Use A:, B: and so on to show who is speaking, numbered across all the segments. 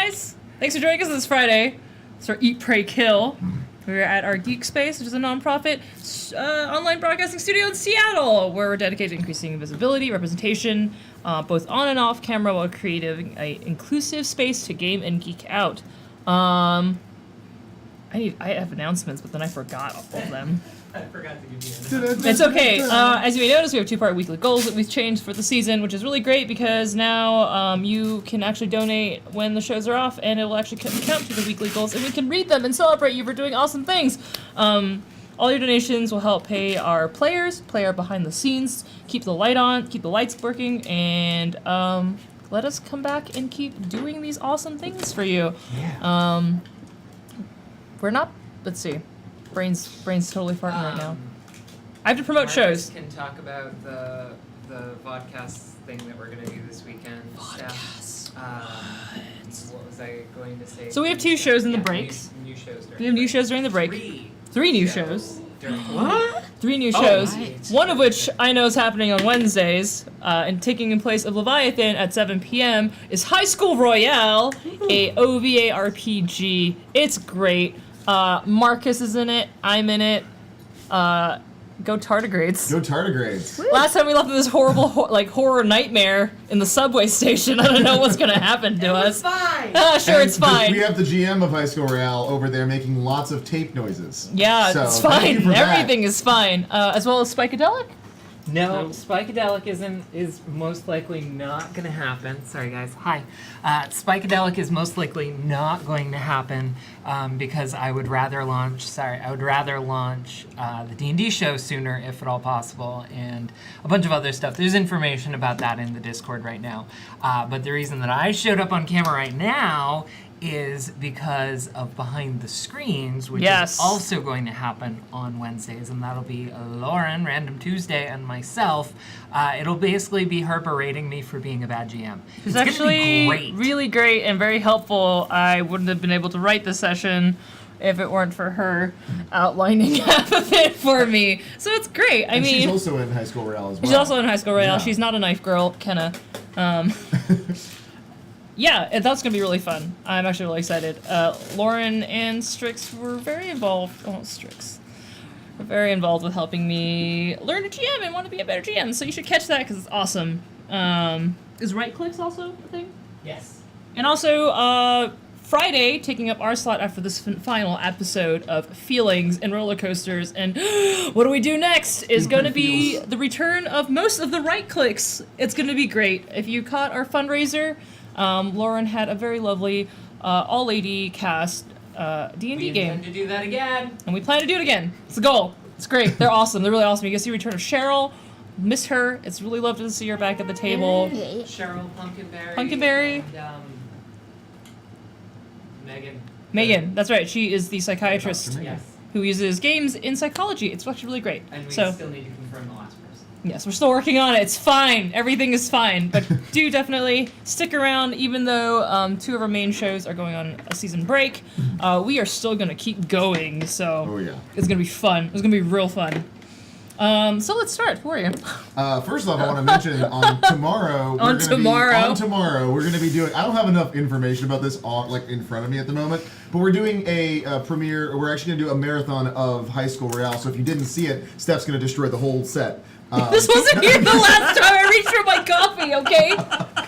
A: guys! Thanks for joining us this Friday. It's our Eat, Pray, Kill. We're at our GeekSpace, which is a nonprofit online broadcasting studio in Seattle, where we're dedicated to increasing visibility, representation, both on and off camera, while creating an inclusive space to game and geek out. I have announcements, but then I forgot all of them.
B: I forgot to give you an
A: It's okay. As you may notice, we have two-part weekly goals that we've changed for the season, which is really great because now you can actually donate when the shows are off, and it will actually count to the weekly goals, and we can read them and celebrate you for doing awesome things. All your donations will help pay our players, play our behind the scenes, keep the light on, keep the lights working, and let us come back and keep doing these awesome things for you.
B: Yeah.
A: We're not. Let's see. Brain's totally farting right now. I have to promote shows.
B: Can talk about the vodcast thing that we're gonna do this weekend.
A: Vodcast.
B: What was I going to say?
A: So we have two shows in the breaks.
B: New shows during
A: We have new shows during the break. Three new shows.
B: What?
A: 3 new shows.
B: Right.
A: One of which I know is happening on Wednesdays, and taking in place of Leviathan at 7 p.m. is High School Royale, a OVA RPG. It's great. Marcus is in it. I'm in it. Go tardigrades.
C: Go tardigrades.
A: Last time we left this horrible, horror nightmare in the subway station. I don't know what's gonna happen to us.
B: It's fine.
A: Sure, it's fine.
C: We have the GM of High School Royale over there making lots of tape noises.
A: Yeah,
C: So,
A: it's
C: thank you
A: fine.
C: for that.
A: Everything is fine. As well as Spikadelic.
B: No, Spikadelic is most likely not going to happen. Sorry, guys. Hi. Spikadelic is most likely not going to happen because I would rather launch the D&D show sooner, if at all possible, and a bunch of other stuff. There's information about that in the Discord right now. But the reason that I showed up on camera right now is because of Behind the Screens, which is also going to happen on Wednesdays, and that'll be Lauren, Random Tuesday, and myself. It'll basically be her berating me for being a bad GM.
A: It's actually
B: great.
A: really great and very helpful. I wouldn't have been able to write the session if it weren't for her outlining half of it for me. So it's great. I mean,
C: she's also in High School Royale as well.
A: She's also in High School Royale.
C: Yeah.
A: She's not a knife girl, Kenna. Yeah, that's going to be really fun. I'm actually really excited. Lauren and Strix were very involved. Oh, Strix. Were very involved with helping me learn to GM and want to be a better GM. So you should catch that because it's awesome. Is right clicks also a thing?
B: Yes.
A: And also, Friday, taking up our slot after this final episode of Feelings and Roller Coasters and What Do We Do Next is going to be the return of most of the right clicks. It's going to be great. If you caught our fundraiser, Lauren had a very lovely all-lady cast D&D game.
B: We intend to do that again.
A: And we plan to do it again. It's the goal. It's great. They're awesome. They're really awesome. You get to see the return of Cheryl. Miss her. It's really lovely to see her back at the table.
B: Cheryl, Pumpkinberry.
A: Pumpkinberry.
B: And,
A: Megan. That's right. She is the psychiatrist
B: Yes.
A: who uses games in psychology. It's actually really great.
B: And we
A: So,
B: still need to confirm the last person.
A: yes, we're still working on it. It's fine. Everything is fine. But do definitely stick around, even though 2 of our main shows are going on a season break. We are still going to keep going. So
C: Oh, yeah.
A: it's going to be fun. It's going to be real fun. So let's start. Who are you?
C: First off, I want to mention on tomorrow.
A: On tomorrow,
C: we're going to be doing. I don't have enough information about this in front of me at the moment, but we're doing a premiere. We're actually going to do a marathon of High School Royale. So if you didn't see it, Steph's going to destroy the whole set.
A: This wasn't here the last time I reached for my coffee. Okay.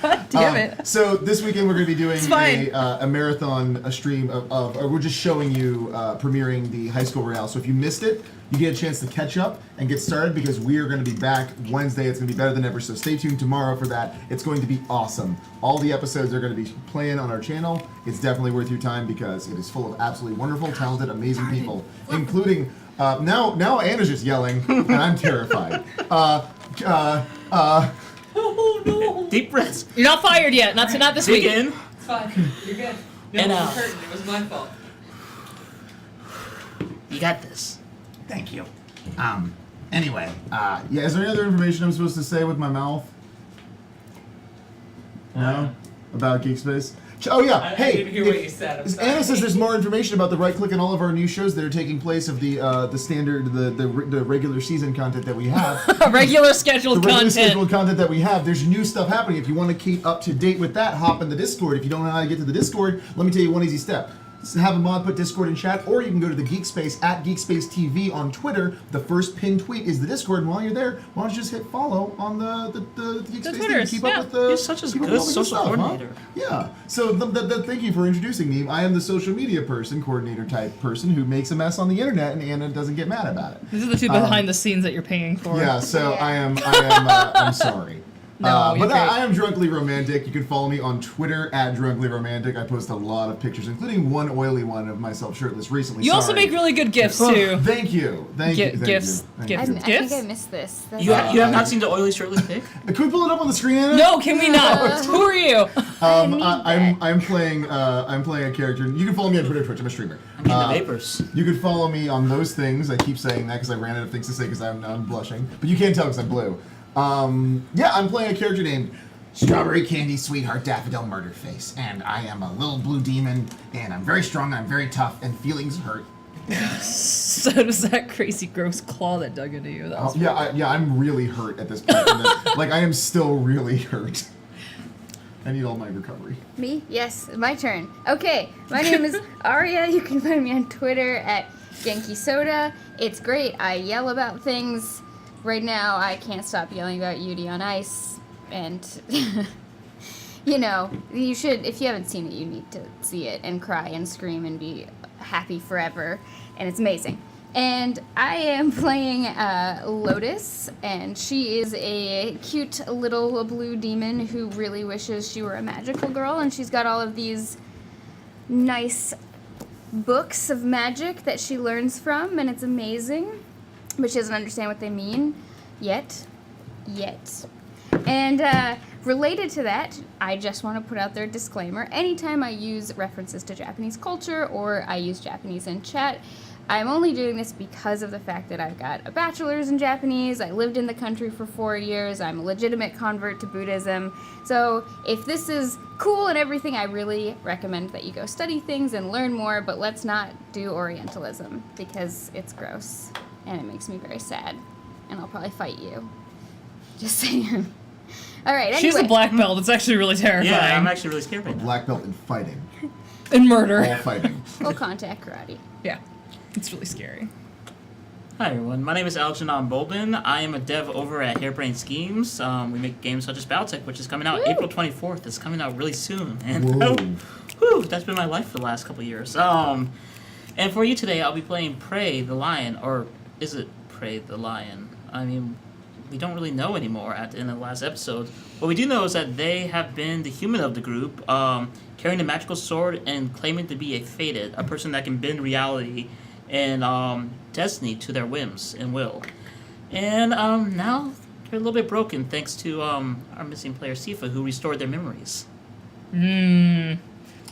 A: God damn it.
C: So this weekend we're going to be doing
A: It's fine.
C: a marathon, a stream of we're just showing you premiering the High School Royale. So if you missed it, you get a chance to catch up and get started because we are going to be back Wednesday. It's going to be better than ever. So stay tuned tomorrow for that. It's going to be awesome. All the episodes are going to be playing on our channel. It's definitely worth your time because it is full of absolutely wonderful, talented, amazing people, including. Now Anna's just yelling, and I'm terrified.
B: Oh no!
D: Deep breaths.
A: You're not fired yet. Not this week.
D: Dig in.
B: It's fine. You're good. No,
D: And
B: it was
D: out.
B: the curtain. It was my fault.
D: You got this.
C: Thank you. Anyway, yeah. Is there any other information I'm supposed to say with my mouth? No. About GeekSpace. Oh yeah.
B: I
C: Hey,
B: didn't hear what you said. I'm sorry.
C: Anna says there's more information about the right click and all of our new shows that are taking place of the standard the regular season content that we have.
A: Regular scheduled
C: The regular
A: content.
C: scheduled content that we have. There's new stuff happening. If you want to keep up to date with that, hop in the Discord. If you don't know how to get to the Discord, let me tell you one easy step. Have a mod put Discord in chat, or you can go to the GeekSpace at GeekSpaceTV on Twitter. The first pinned tweet is the Discord, and while you're there, why don't you just hit follow on the GeekSpace thing
A: Twitters,
C: to keep
A: yeah.
C: up with the.
D: You're such a
C: keep up
D: good
C: with all the
D: social
C: stuff,
D: coordinator.
C: Huh? Yeah. So thank you for introducing me. I am the social media person, coordinator type person who makes a mess on the internet, and Anna doesn't get mad about it.
A: These are the two behind the scenes that you're paying for.
C: Yeah. So
E: Yeah.
C: I'm sorry.
A: No, you're
C: But
A: great.
C: I am Drunkly Romantic. You can follow me on Twitter at Drunkly Romantic. I post a lot of pictures, including one oily one of myself shirtless recently.
A: You also
C: Sorry.
A: make really good gifts too.
C: Thank you. Thank you. Thank
A: Gifts.
C: you. Thank
A: Gifts.
C: you.
E: I
A: Gifts?
E: think I missed this. That's
D: You have not seen the oily shirtless pic?
C: Can we pull it up on the screen, Anna?
A: No, can we not? Who are you?
C: I'm playing a character. You can follow me on Twitter, Twitch. I'm a streamer.
D: I mean the vapors.
C: You can follow me on those things. I keep saying that because I ran out of things to say because I'm blushing. But you can't tell because I'm blue. Yeah, I'm playing a character named Strawberry Candy Sweetheart Daffodil Murderface, and I am a little blue demon, and I'm very strong, I'm very tough, and feelings hurt.
A: So does that crazy gross claw that dug into you. That was
C: I'm really hurt at this point. Like, I am still really hurt. I need all my recovery.
E: Me? Yes, my turn. Okay, my name is Aria. You can find me on Twitter at Genki Soda. It's great. I yell about things. Right now, I can't stop yelling about Yudi on Ice. And, you know, you should, if you haven't seen it, you need to see it and cry and scream and be happy forever. And it's amazing. And I am playing Lotus, and she is a cute little blue demon who really wishes she were a magical girl, and she's got all of these nice books of magic that she learns from, and it's amazing, but she doesn't understand what they mean yet. And related to that, I just want to put out there a disclaimer. Anytime I use references to Japanese culture or I use Japanese in chat, I'm only doing this because of the fact that I've got a bachelor's in Japanese, I lived in the country for 4 years, I'm a legitimate convert to Buddhism. So if this is cool and everything, I really recommend that you go study things and learn more, but let's not do Orientalism because it's gross and it makes me very sad. And I'll probably fight you. Just saying. All right, anyway.
A: She's a black belt. It's actually really terrifying.
D: Yeah, I'm actually really scared right now.
C: Black belt in fighting.
A: And murder.
C: All fighting.
E: Full contact karate.
A: Yeah. It's really scary.
D: Hi everyone, my name is Algernon Bolden. I am a dev over at Hairbrained Schemes. We make games such as Battletech, which is coming out April 24th. It's coming out really soon. And
C: Whoa.
D: that's been my life for the last couple of years. And for you today, I'll be playing Prey the Lion, or is it Prey the Lion? I mean, we don't really know anymore at the end of the last episode. What we do know is that they have been the human of the group, carrying a magical sword and claiming to be a fated, a person that can bend reality and destiny to their whims and will. And now they're a little bit broken thanks to our missing player Sifa, who restored their memories.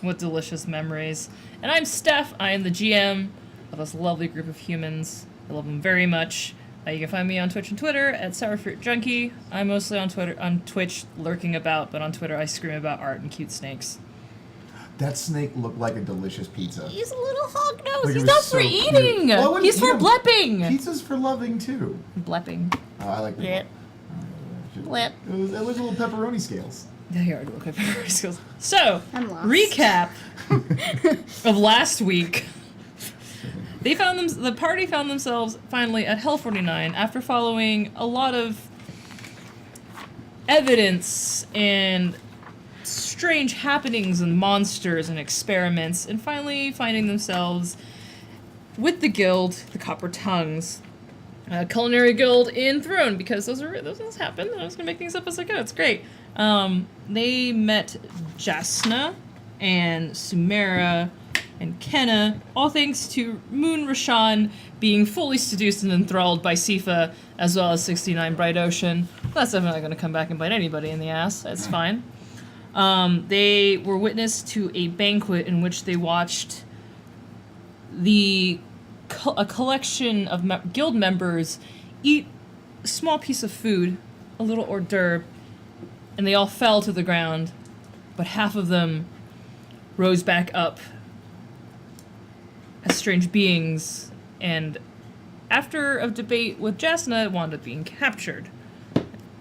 A: What delicious memories. And I'm Steph. I am the GM of this lovely group of humans. I love them very much. You can find me on Twitch and Twitter at Sourfruit Junkie. I'm mostly on Twitch lurking about, but on Twitter I scream about art and cute snakes.
C: That snake looked like a delicious pizza.
A: He's a little hog nose.
C: Like, it
A: He's
C: was
A: not
C: so
A: for
C: cute.
A: eating.
C: Well, I wouldn't
A: He's
C: eat
A: for
C: him.
A: blepping.
C: Pizza's for loving too.
A: Blepping.
C: I like the
A: Blep. Blep.
C: It was little pepperoni scales.
A: Yeah, you are look at pepperoni skills. So,
E: I'm lost.
A: recap of last week. The party found themselves finally at Hell 49 after following a lot of evidence and strange happenings and monsters and experiments, and finally finding themselves with the guild, the Copper Tongues, culinary guild in Throne, because those things happen. I was gonna make things up as I go. It's great. They met Jasna and Sumera and Kenna, all thanks to Moon Rashan being fully seduced and enthralled by Sifa, as well as 69 Bright Ocean. That's definitely not going to come back and bite anybody in the ass. That's fine. They were witness to a banquet in which they watched a collection of guild members eat a small piece of food, a little hors d'oeuvre, and they all fell to the ground, but half of them rose back up as strange beings, and after a debate with Jasna, wound up being captured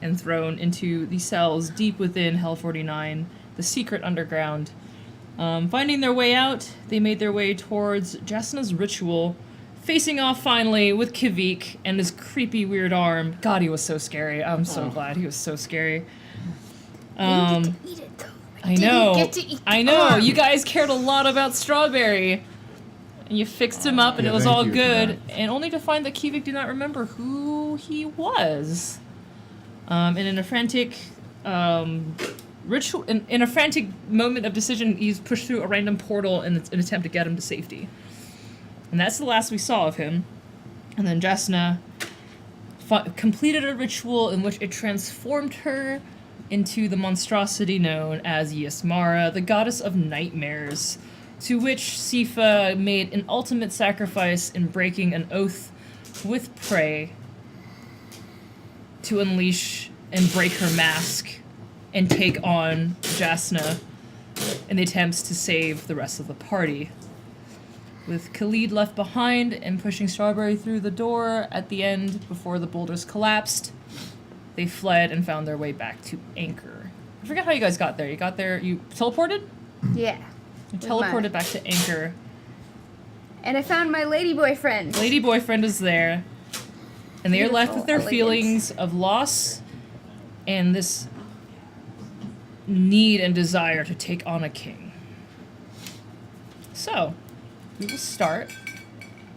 A: and thrown into the cells deep within Hell 49, the secret underground. Finding their way out, they made their way towards Jasna's ritual, facing off finally with Kivik and his creepy weird arm. God, he was so scary. I'm so glad he was so scary.
E: I didn't get to eat it though.
A: I know.
E: Didn't get to eat the
A: I know.
E: arm.
A: You guys cared a lot about Strawberry. And you fixed him up and
C: Yeah,
A: it was
C: thank
A: all
C: you for
A: good.
C: that.
A: And only to find that Kivik did not remember who he was. And in a frantic ritual, in a frantic moment of decision, he's pushed through a random portal in an attempt to get him to safety. And that's the last we saw of him. And then Jasna completed a ritual in which it transformed her into the monstrosity known as Yasmara, the goddess of nightmares, to which Sifa made an ultimate sacrifice in breaking an oath with Prey to unleash and break her mask and take on Jasna in the attempts to save the rest of the party. With Khalid left behind and pushing Strawberry through the door at the end before the boulders collapsed, they fled and found their way back to Anchor. I forgot how you guys got there. You got there, you teleported?
E: Yeah.
A: You
E: With
A: teleported
E: my-
A: back to Anchor.
E: And I found my lady boyfriend.
A: Lady boyfriend is there. And they are left with their
E: Beautiful,
A: feelings of loss and this need and desire to take on a king. So, we will start.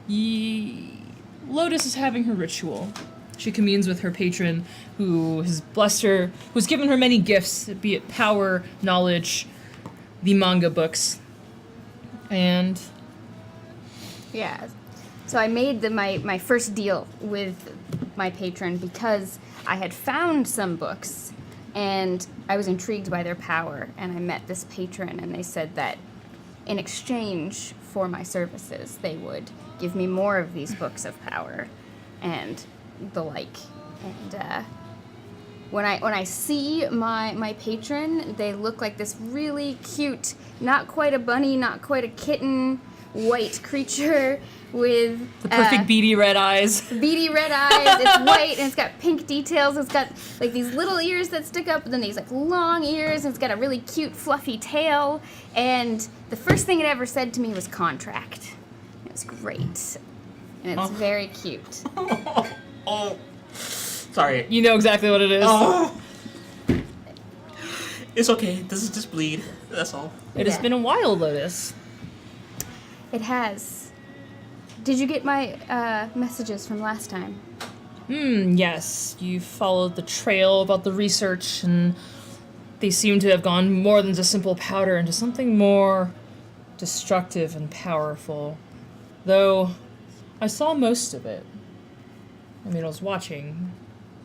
A: Lotus is having her ritual. She communes with her patron, who has blessed her, who's given her many gifts, be it power, knowledge, the manga books, and
E: Yeah. So I made my first deal with my patron because I had found some books and I was intrigued by their power, and I met this patron and they said that in exchange for my services they would give me more of these books of power and the like. And when I see my patron, they look like this really cute, not quite a bunny, not quite a kitten, white creature with
A: the perfect beady red eyes.
E: beady red eyes. It's white and it's got pink details. It's got like these little ears that stick up, and then these like long ears. And it's got a really cute fluffy tail. And the first thing it ever said to me was contract. It was great, and it's very cute.
D: Oh, sorry.
A: You know exactly what it is.
D: Oh. It's okay. This is just bleed. That's all.
A: It has
E: Yeah.
A: been a while, Lotus.
E: It has. Did you get my messages from last time?
A: Yes. You followed the trail about the research, and they seem to have gone more than just simple powder into something more destructive and powerful. Though, I saw most of it. I mean, I was watching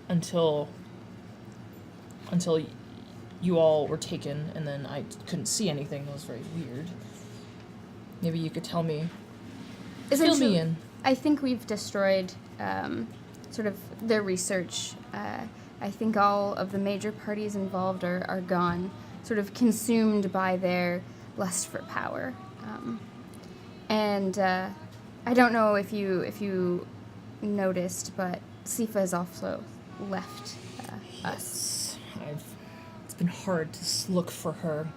A: until you all were taken, and then I couldn't see anything. It was very weird. Maybe you could tell me. Fill
E: Essentially,
A: me in.
E: I think we've destroyed sort of their research. I think all of the major parties involved are gone, sort of consumed by their lust for power. And I don't know if you noticed, but Sifa has also left us.
A: It's been hard to look for her.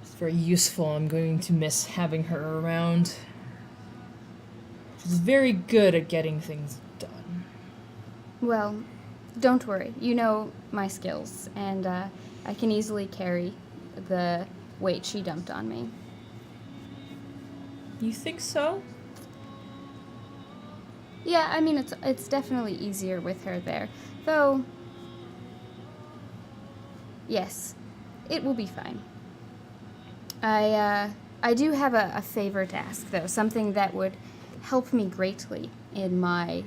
A: It's very useful. I'm going to miss having her around. She's very good at getting things done.
E: Well, don't worry. You know my skills, and I can easily carry the weight she dumped on me.
A: You think so?
E: Yeah, I mean it's definitely easier with her there, though. Yes, it will be fine. I do have a favor to ask, though, something that would help me greatly in my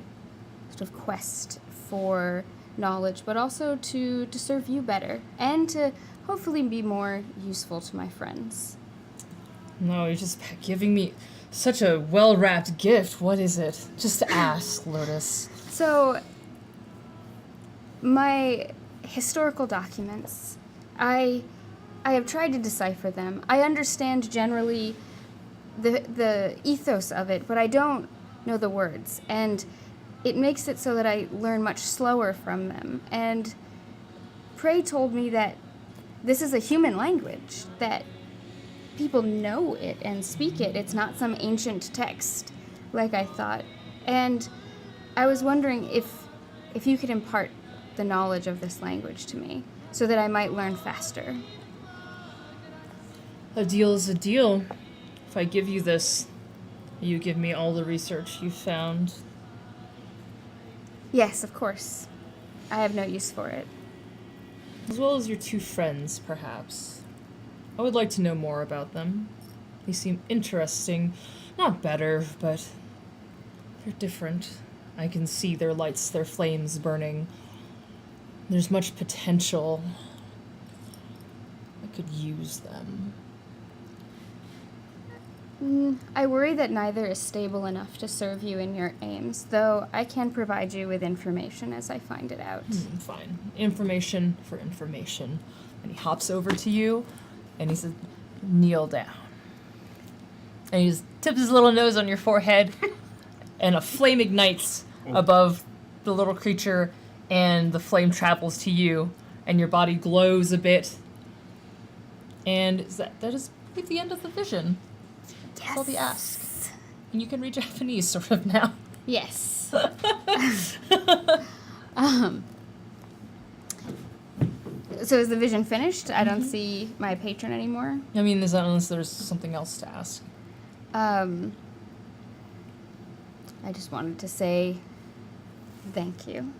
E: sort of quest for knowledge, but also to serve you better and to hopefully be more useful to my friends.
A: No, you're just giving me such a well-wrapped gift. What is it? Just ask, Lotus.
E: So, my historical documents, I I have tried to decipher them. I understand generally the ethos of it, but I don't know the words. And it makes it so that I learn much slower from them. And Prey told me that this is a human language, that people know it and speak it. It's not some ancient text like I thought. And I was wondering if you could impart the knowledge of this language to me so that I might learn faster.
A: A deal is a deal. If I give you this, you give me all the research you found.
E: Yes, of course. I have no use for it.
A: As well as your two friends, perhaps. I would like to know more about them. They seem interesting. Not better, but they're different. I can see their lights, their flames burning. There's much potential. I could use them.
E: I worry that neither is stable enough to serve you in your aims, though I can provide you with information as I find it out.
A: Fine. Information for information. And he hops over to you, and he says, kneel down. And he just tips his little nose on your forehead, and a flame ignites above the little creature, and the flame travels to you, and your body glows a bit. And that is the end of the vision. That's all the ask. And you can read Japanese sort of now.
E: Yes. So is the vision finished? I don't see my patron anymore.
A: I mean, unless there's something else to ask.
E: I just wanted to say thank you.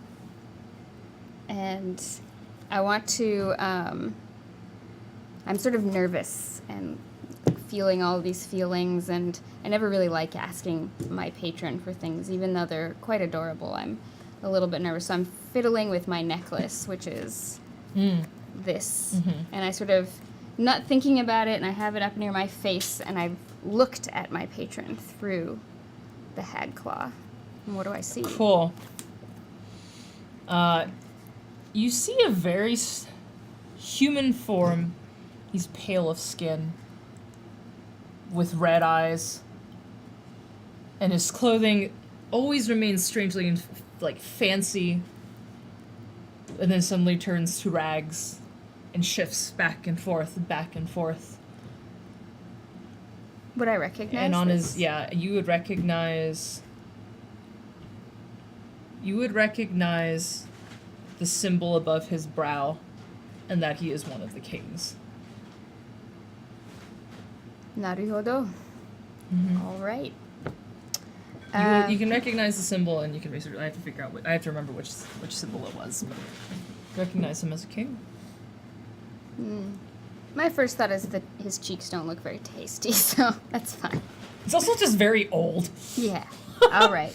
E: And I want to, I'm sort of nervous and feeling all of these feelings, and I never really like asking my patron for things, even though they're quite adorable. I'm a little bit nervous. So I'm fiddling with my necklace, which is this. And I sort of, not thinking about it, and I have it up near my face, and I've looked at my patron through the hag claw. And what do I see?
A: Cool. You see a very human form. He's pale of skin, with red eyes, and his clothing always remains strangely fancy, and then suddenly turns to rags and shifts back and forth.
E: Would I recognize
A: And on
E: this?
A: you would recognize the symbol above his brow, and that he is one of the kings.
E: Naruhodo. All right.
A: You can recognize the symbol, and you can research. I have to figure out. I have to remember which symbol it was. But recognize him as a king.
E: My first thought is that his cheeks don't look very tasty, so that's fine.
A: He's also just very old.
E: Yeah. All right.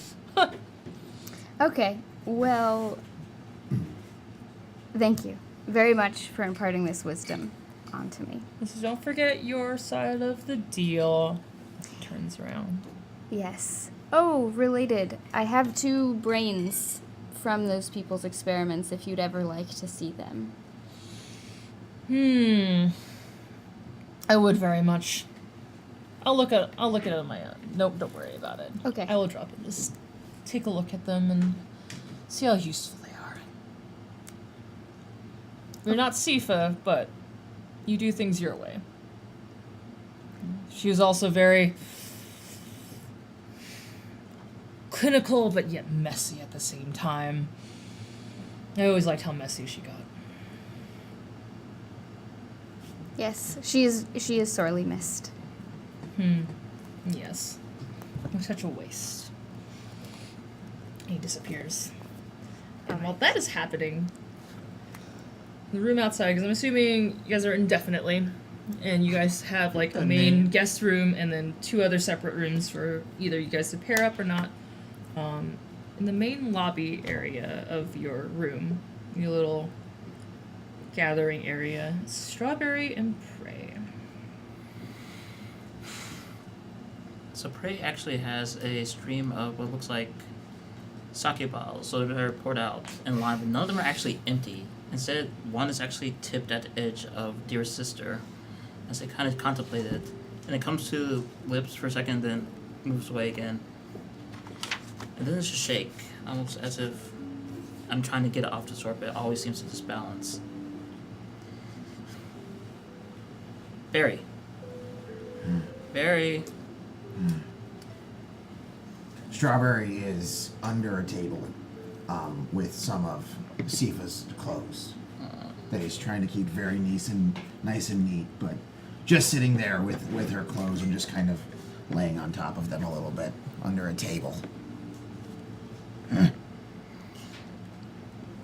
E: Okay. Well, thank you very much for imparting this wisdom onto me.
A: So don't forget your side of the deal. Turns around.
E: Yes. Oh, related. I have 2 brains from those people's experiments if you'd ever like to see them.
A: I would very much. I'll look at it on my own. Nope, don't worry about it.
E: Okay.
A: I will drop it. Just take a look at them and see how useful they are. You're not Sifa, but you do things your way. She was also very clinical, but yet messy at the same time. I always liked how messy she got.
E: Yes, she is sorely missed.
A: Yes. Such a waste. He disappears. And while that is happening, the room outside, because I'm assuming you guys are indefinitely, and you guys have like a main guest room and then 2 other separate rooms for either you guys to pair up or not. In the main lobby area of your room, your little gathering area, Strawberry and Prey.
D: So Prey actually has a stream of what looks like sake bottles, so they're poured out in line, but none of them are actually empty. Instead, one is actually tipped at the edge of Dear Sister as they kind of contemplate it. And it comes to lips for a second, then moves away again. And then it's a shake, almost as if I'm trying to get it off the sword, but it always seems to disbalance. Barry. Barry.
F: Strawberry is under a table with some of Sifa's clothes that he's trying to keep very nice and neat, but just sitting there with her clothes and just kind of laying on top of them a little bit under a table.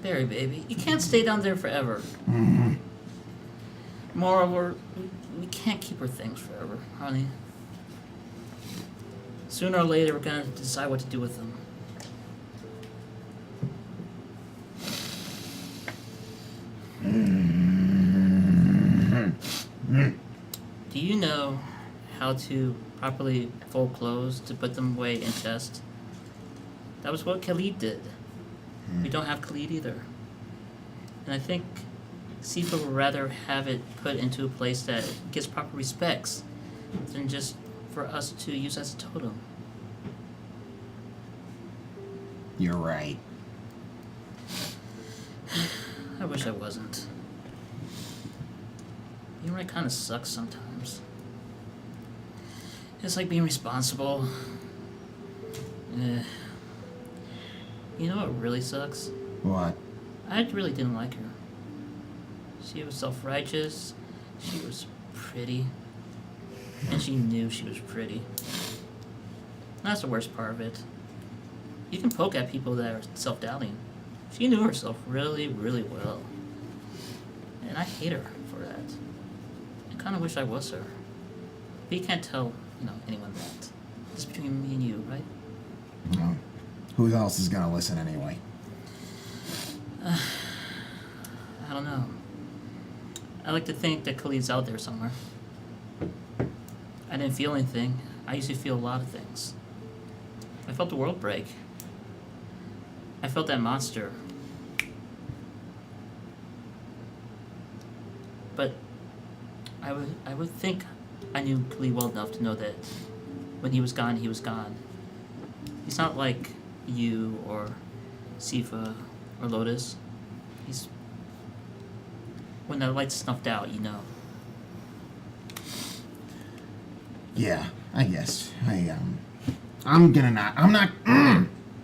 D: Barry, baby, you can't stay down there forever.
F: Mm-hmm.
D: Moreover, we can't keep her things forever, honey. Sooner or later, we're gonna decide what to do with them. Do you know how to properly fold clothes to put them away in chest? That was what Khalid did. We don't have Khalid either. And I think Sifa would rather have it put into a place that gets proper respects than just for us to use as a totem.
F: You're right.
D: I wish I wasn't. Being right kind of sucks sometimes. It's like being responsible. Eh. You know what really sucks?
F: What?
D: I really didn't like her. She was self-righteous, she was pretty, and she knew she was pretty. That's the worst part of it. You can poke at people that are self-doubting. She knew herself really, really well. And I hate her for that. I kind of wish I was her. But you can't tell, anyone that. It's between me and you, right?
F: No. Who else is gonna listen anyway?
D: I don't know. I like to think that Khalid's out there somewhere. I didn't feel anything. I usually feel a lot of things. I felt the world break. I felt that monster. But I would think I knew Khalid well enough to know that when he was gone, he was gone. He's not like you or Sifa or Lotus. He's... When the light's snuffed out, you know.
F: Yeah, I guess. I'm not.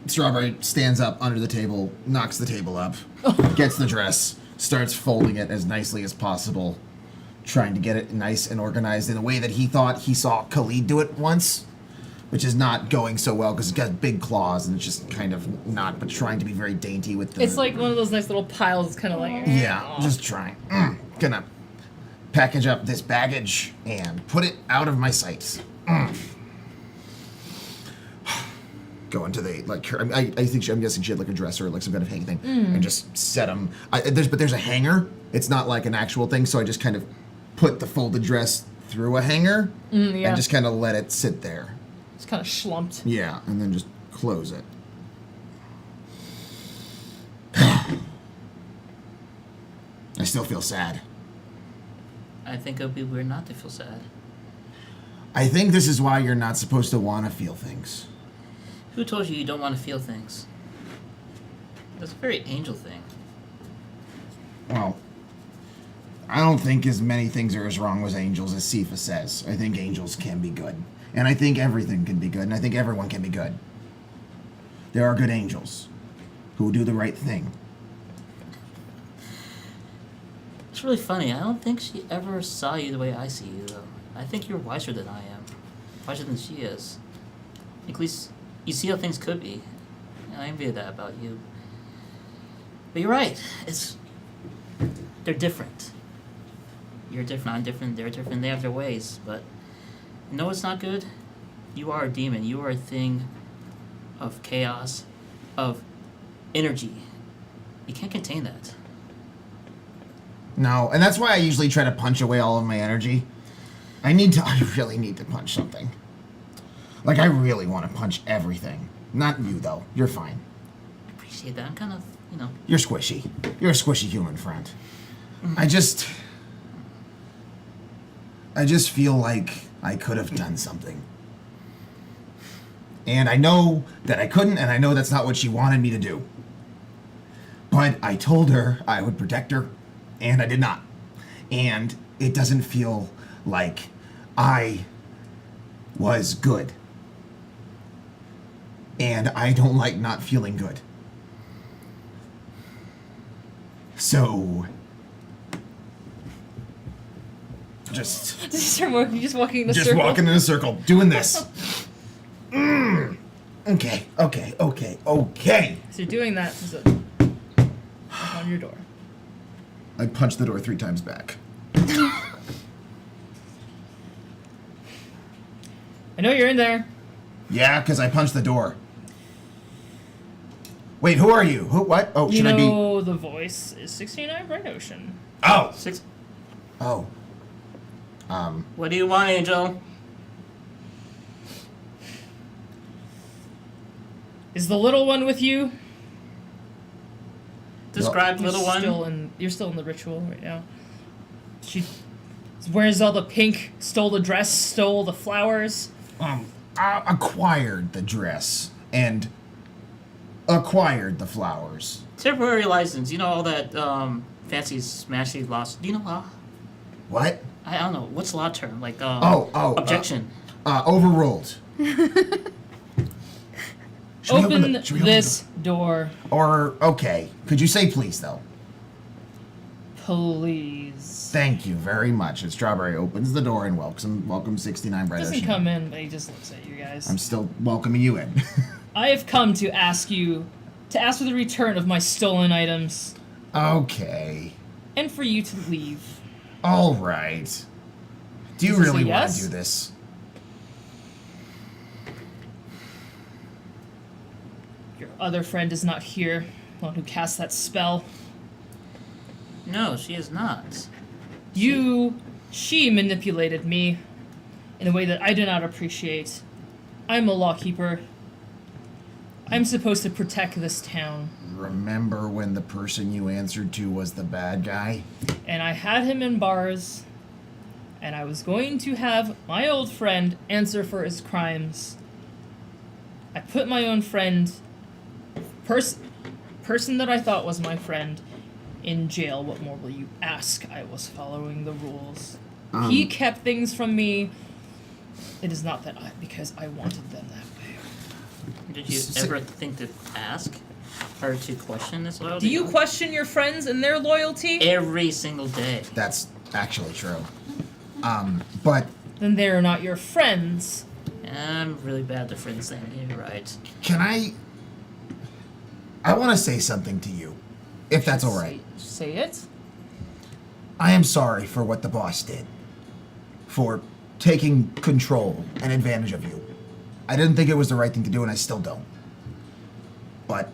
F: Strawberry stands up under the table, knocks the table up, gets the dress, starts folding it as nicely as possible, trying to get it nice and organized in a way that he thought he saw Khalid do it once, which is not going so well because it's got big claws and it's just kind of not, but trying to be very dainty with the...
A: It's like one of those nice little piles. It's kind of like...
F: Yeah, just trying. Gonna package up this baggage and put it out of my sight. Go into the, I'm guessing she had like a dresser or like some kind of hanging thing and just set them. There's a hanger. It's not like an actual thing, so I just kind of put the folded dress through a hanger and just kind of let it sit there.
A: It's kind of schlumped.
F: Yeah, and then just close it. I still feel sad.
D: I think it would be weird not to feel sad.
F: I think this is why you're not supposed to want to feel things.
D: Who told you don't want to feel things? That's a very angel thing.
F: Well, I don't think as many things are as wrong as angels as Sifa says. I think angels can be good. And I think everything can be good, and I think everyone can be good. There are good angels who do the right thing.
D: It's really funny. I don't think she ever saw you the way I see you, though. I think you're wiser than I am. Wiser than she is. At least you see how things could be. And I envy that about you. But you're right. They're different. You're different, I'm different, they're different, they have their ways. But you know what's not good? You are a demon. You are a thing of chaos, of energy. You can't contain that.
F: No, and that's why I usually try to punch away all of my energy. I really need to punch something. I really want to punch everything. Not you, though. You're fine.
D: I appreciate that. I'm kind of, you know.
F: You're squishy. You're a squishy human friend. I just feel like I could have done something. And I know that I couldn't, and I know that's not what she wanted me to do. But I told her I would protect her, and I did not. And it doesn't feel like I was good. And I don't like not feeling good. So... Just
A: Just walking in the
F: just
A: circle.
F: walking in a circle, doing this. Okay.
A: So you're doing that. So knock on your door.
F: I punched the door 3 times back.
A: I know you're in there.
F: Yeah, because I punched the door. Wait, who are you? Who? What? Oh,
A: You
F: should I be?
A: know the voice is 69 Bright Ocean.
F: Oh,
D: 6.
F: oh.
D: What do you want, Angel?
A: Is the little one with you?
D: Describe little one.
A: You're still in the ritual right now. She wears all the pink, stole the dress, stole the flowers.
F: I acquired the dress and acquired the flowers.
D: Temporary license. You know all that fancy smashy law. Do you know law?
F: What?
D: I don't know. What's law term? Like objection.
F: Overruled. Should we
A: Open
F: should we open
A: this door,
F: Or, okay. Could you say please, though?
A: please.
F: Thank you very much. And Strawberry opens the door and welcome 69 Bright
A: Doesn't
F: Ocean.
A: come in, but he just looks at you guys.
F: I'm still welcoming you in.
A: I have come to ask for the return of my stolen items,
F: Okay.
A: and for you to leave.
F: All right. Do you
A: Is this a
F: really want
A: yes?
F: to do this?
A: Your other friend is not here, the one who cast that spell.
D: No, she is not.
A: She manipulated me in a way that I do not appreciate. I'm a lawkeeper. I'm supposed to protect this town.
F: Remember when the person you answered to was the bad guy?
A: And I had him in bars, and I was going to have my old friend answer for his crimes. I put my own friend, person that I thought was my friend, in jail. What more will you ask? I was following the rules. He kept things from me. It is not because I wanted them that way.
D: Did you ever think to ask or to question this loyalty?
A: Do you question your friends and their loyalty?
D: Every single day.
F: That's actually true. But
A: Then they are not your friends.
D: I'm really bad at friends thing. You're right.
F: can I want to say something to you, if that's all right.
A: Say it.
F: I am sorry for what the boss did. For taking control and advantage of you. I didn't think it was the right thing to do, and I still don't. But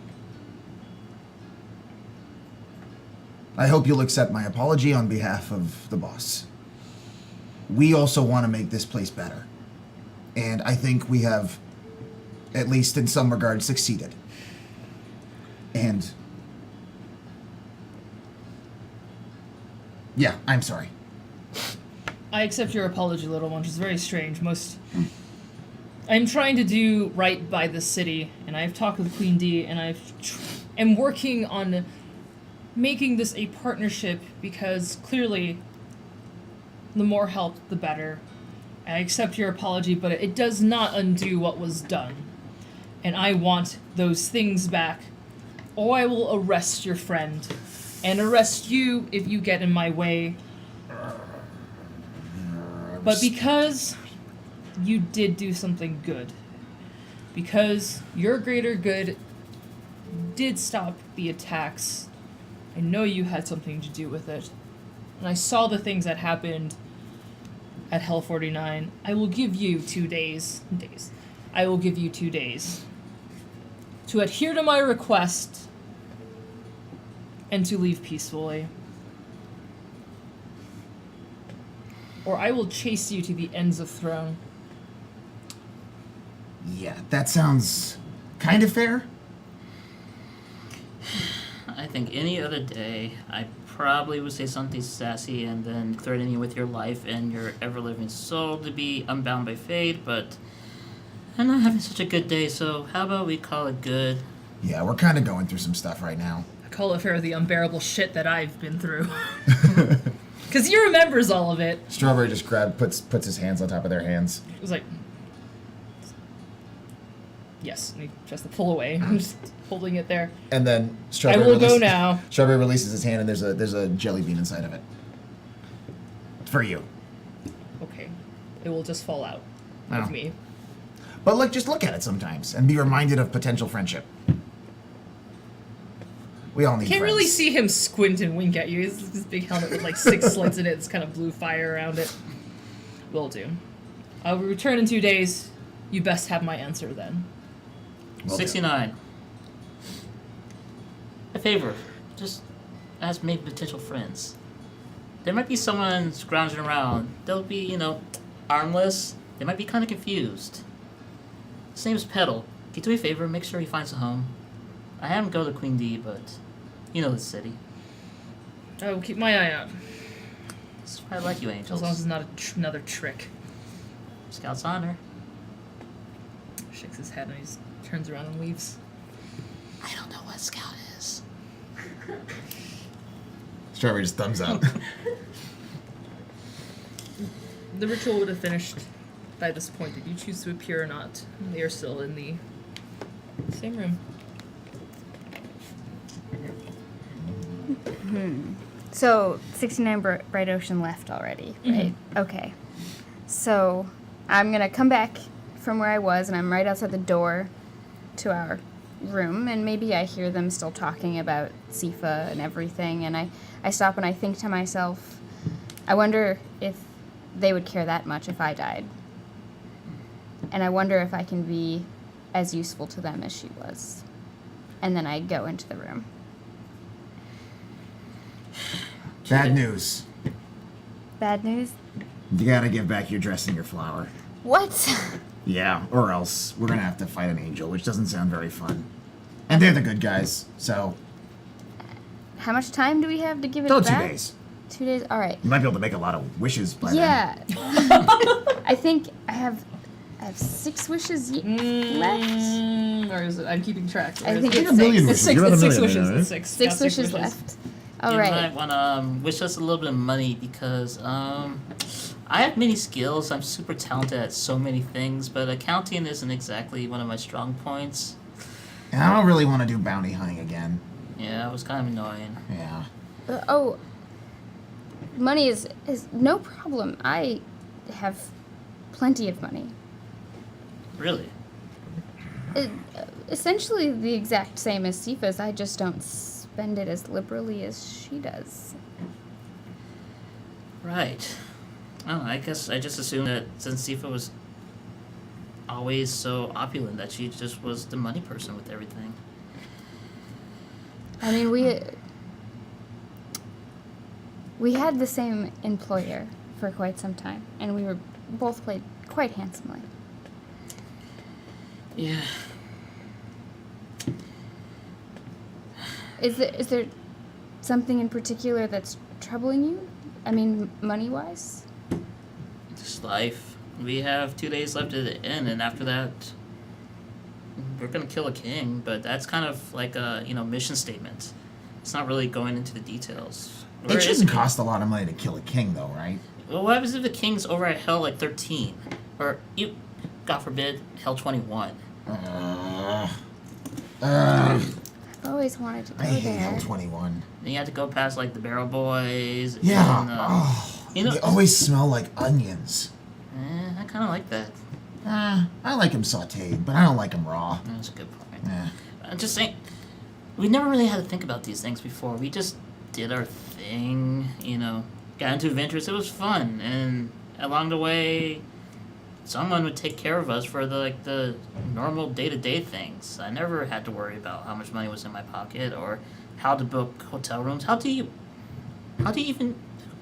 F: I hope you'll accept my apology on behalf of the boss. We also want to make this place better. And I think we have, at least in some regard, succeeded. And yeah, I'm sorry.
A: I accept your apology, little one, which is very strange. I'm trying to do right by the city, and I've talked with Queen D, and am working on making this a partnership because clearly the more help, the better. I accept your apology, but it does not undo what was done. And I want those things back, or I will arrest your friend, and arrest you if you get in my way. But because you did do something good, because your greater good did stop the attacks, I know you had something to do with it. And I saw the things that happened at Hell 49. I will give you 2 days. I will give you 2 days to adhere to my request and to leave peacefully. Or I will chase you to the ends of Throne.
F: Yeah, that sounds kind of fair.
D: think any other day, I probably would say something sassy and then threaten you with your life and your ever-living soul to be unbound by fate, but I'm not having such a good day, so how about we call it good?
F: Yeah, we're kind of going through some stuff right now.
A: I call it fair the unbearable shit that I've been through. Because he remembers all of it.
F: Strawberry just puts his hands on top of their hands.
A: It was like, yes, and he tries to pull away. I'm just holding it there.
F: And then
A: I
F: Strawberry
A: will go now.
F: Strawberry releases his hand, and there's a jelly bean inside of it. For you.
A: Okay. It will just fall out
F: Oh.
A: of me.
F: But just look at it sometimes and be reminded of potential friendship. We all need
A: Can't
F: friends.
A: really see him squint and wink at you. He's this big helmet with like 6 slits in it. It's kind of blue fire around it. Will do. I will return in 2 days. You best have my answer then.
F: Will do.
D: 69. A favor, just as maybe potential friends. There might be someone scrounging around. They'll be, armless. They might be kind of confused. His name's Petal. Can you do me a favor? Make sure he finds a home. I had him go to Queen D, but you know the city.
A: I will keep my eye out.
D: That's why I like you, Angels.
A: As long as it's not another trick.
D: Scout's honor.
A: Shakes his head and he turns around and leaves.
D: I don't know what Scout is.
F: Strawberry just thumbs up.
A: The ritual would have finished by this point. Did you choose to appear or not? They are still in the same room.
E: So 69 Bright Ocean left already, right? Okay. So I'm gonna come back from where I was, and I'm right outside the door to our room, and maybe I hear them still talking about Sifa and everything, and I stop and I think to myself, I wonder if they would care that much if I died. And I wonder if I can be as useful to them as she was. And then I go into the room.
F: Bad news.
E: Bad news?
F: You gotta give back your dress and your flower.
E: What?
F: Yeah, or else we're gonna have to fight an angel, which doesn't sound very fun. And they're the good guys, so
E: How much time do we have to give it
F: still
E: back?
F: 2 days.
E: 2 days? All right.
F: You might be able to make a lot of wishes by then.
E: Yeah. I think I have 6 wishes left.
A: Or is it? I'm keeping track.
E: I
A: Or
E: think
A: is
E: it's
A: it-
F: a million
E: six.
A: It's six.
F: You're at a
A: It's 6
F: million
A: wishes.
F: right?
A: It's 6.
E: 6
A: Got
E: wishes left. All
D: You
E: right.
D: might want to wish us a little bit of money because I have many skills. I'm super talented at so many things, but accounting isn't exactly one of my strong points.
F: And I don't really want to do bounty hunting again.
D: Yeah, it was kind of annoying.
F: Yeah.
E: Money is no problem. I have plenty of money.
D: Really?
E: Essentially the exact same as Sifa's. I just don't spend it as liberally as she does.
D: Right. Oh, I guess I just assumed that since Sifa was always so opulent that she just was the money person with everything.
E: I mean, we had the same employer for quite some time, and we were both played quite handsomely.
D: Yeah.
E: Is there something in particular that's troubling you? I mean, money-wise?
D: Just life. We have 2 days left at the inn, and after that, we're gonna kill a king. But that's kind of like a mission statement. It's not really going into the details. Where
F: It
D: is
F: shouldn't
D: he?
F: cost a lot of money to kill a king, though, right?
D: Well, what happens if the king's over at Hell 13, or God forbid, Hell 21?
E: I've always wanted to go
F: I hate
E: there.
F: Hell 21.
D: Then you have to go past like the Barrel Boys.
F: Yeah.
D: And,
F: They always smell like onions.
D: I kind of like that.
F: I like them sauteed, but I don't like them raw.
D: That's a good point.
F: Eh.
D: I'm just saying, we never really had to think about these things before. We just did our thing, got into adventures. It was fun, and along the way, someone would take care of us for the normal day-to-day things. I never had to worry about how much money was in my pocket or how to book hotel rooms. How do you even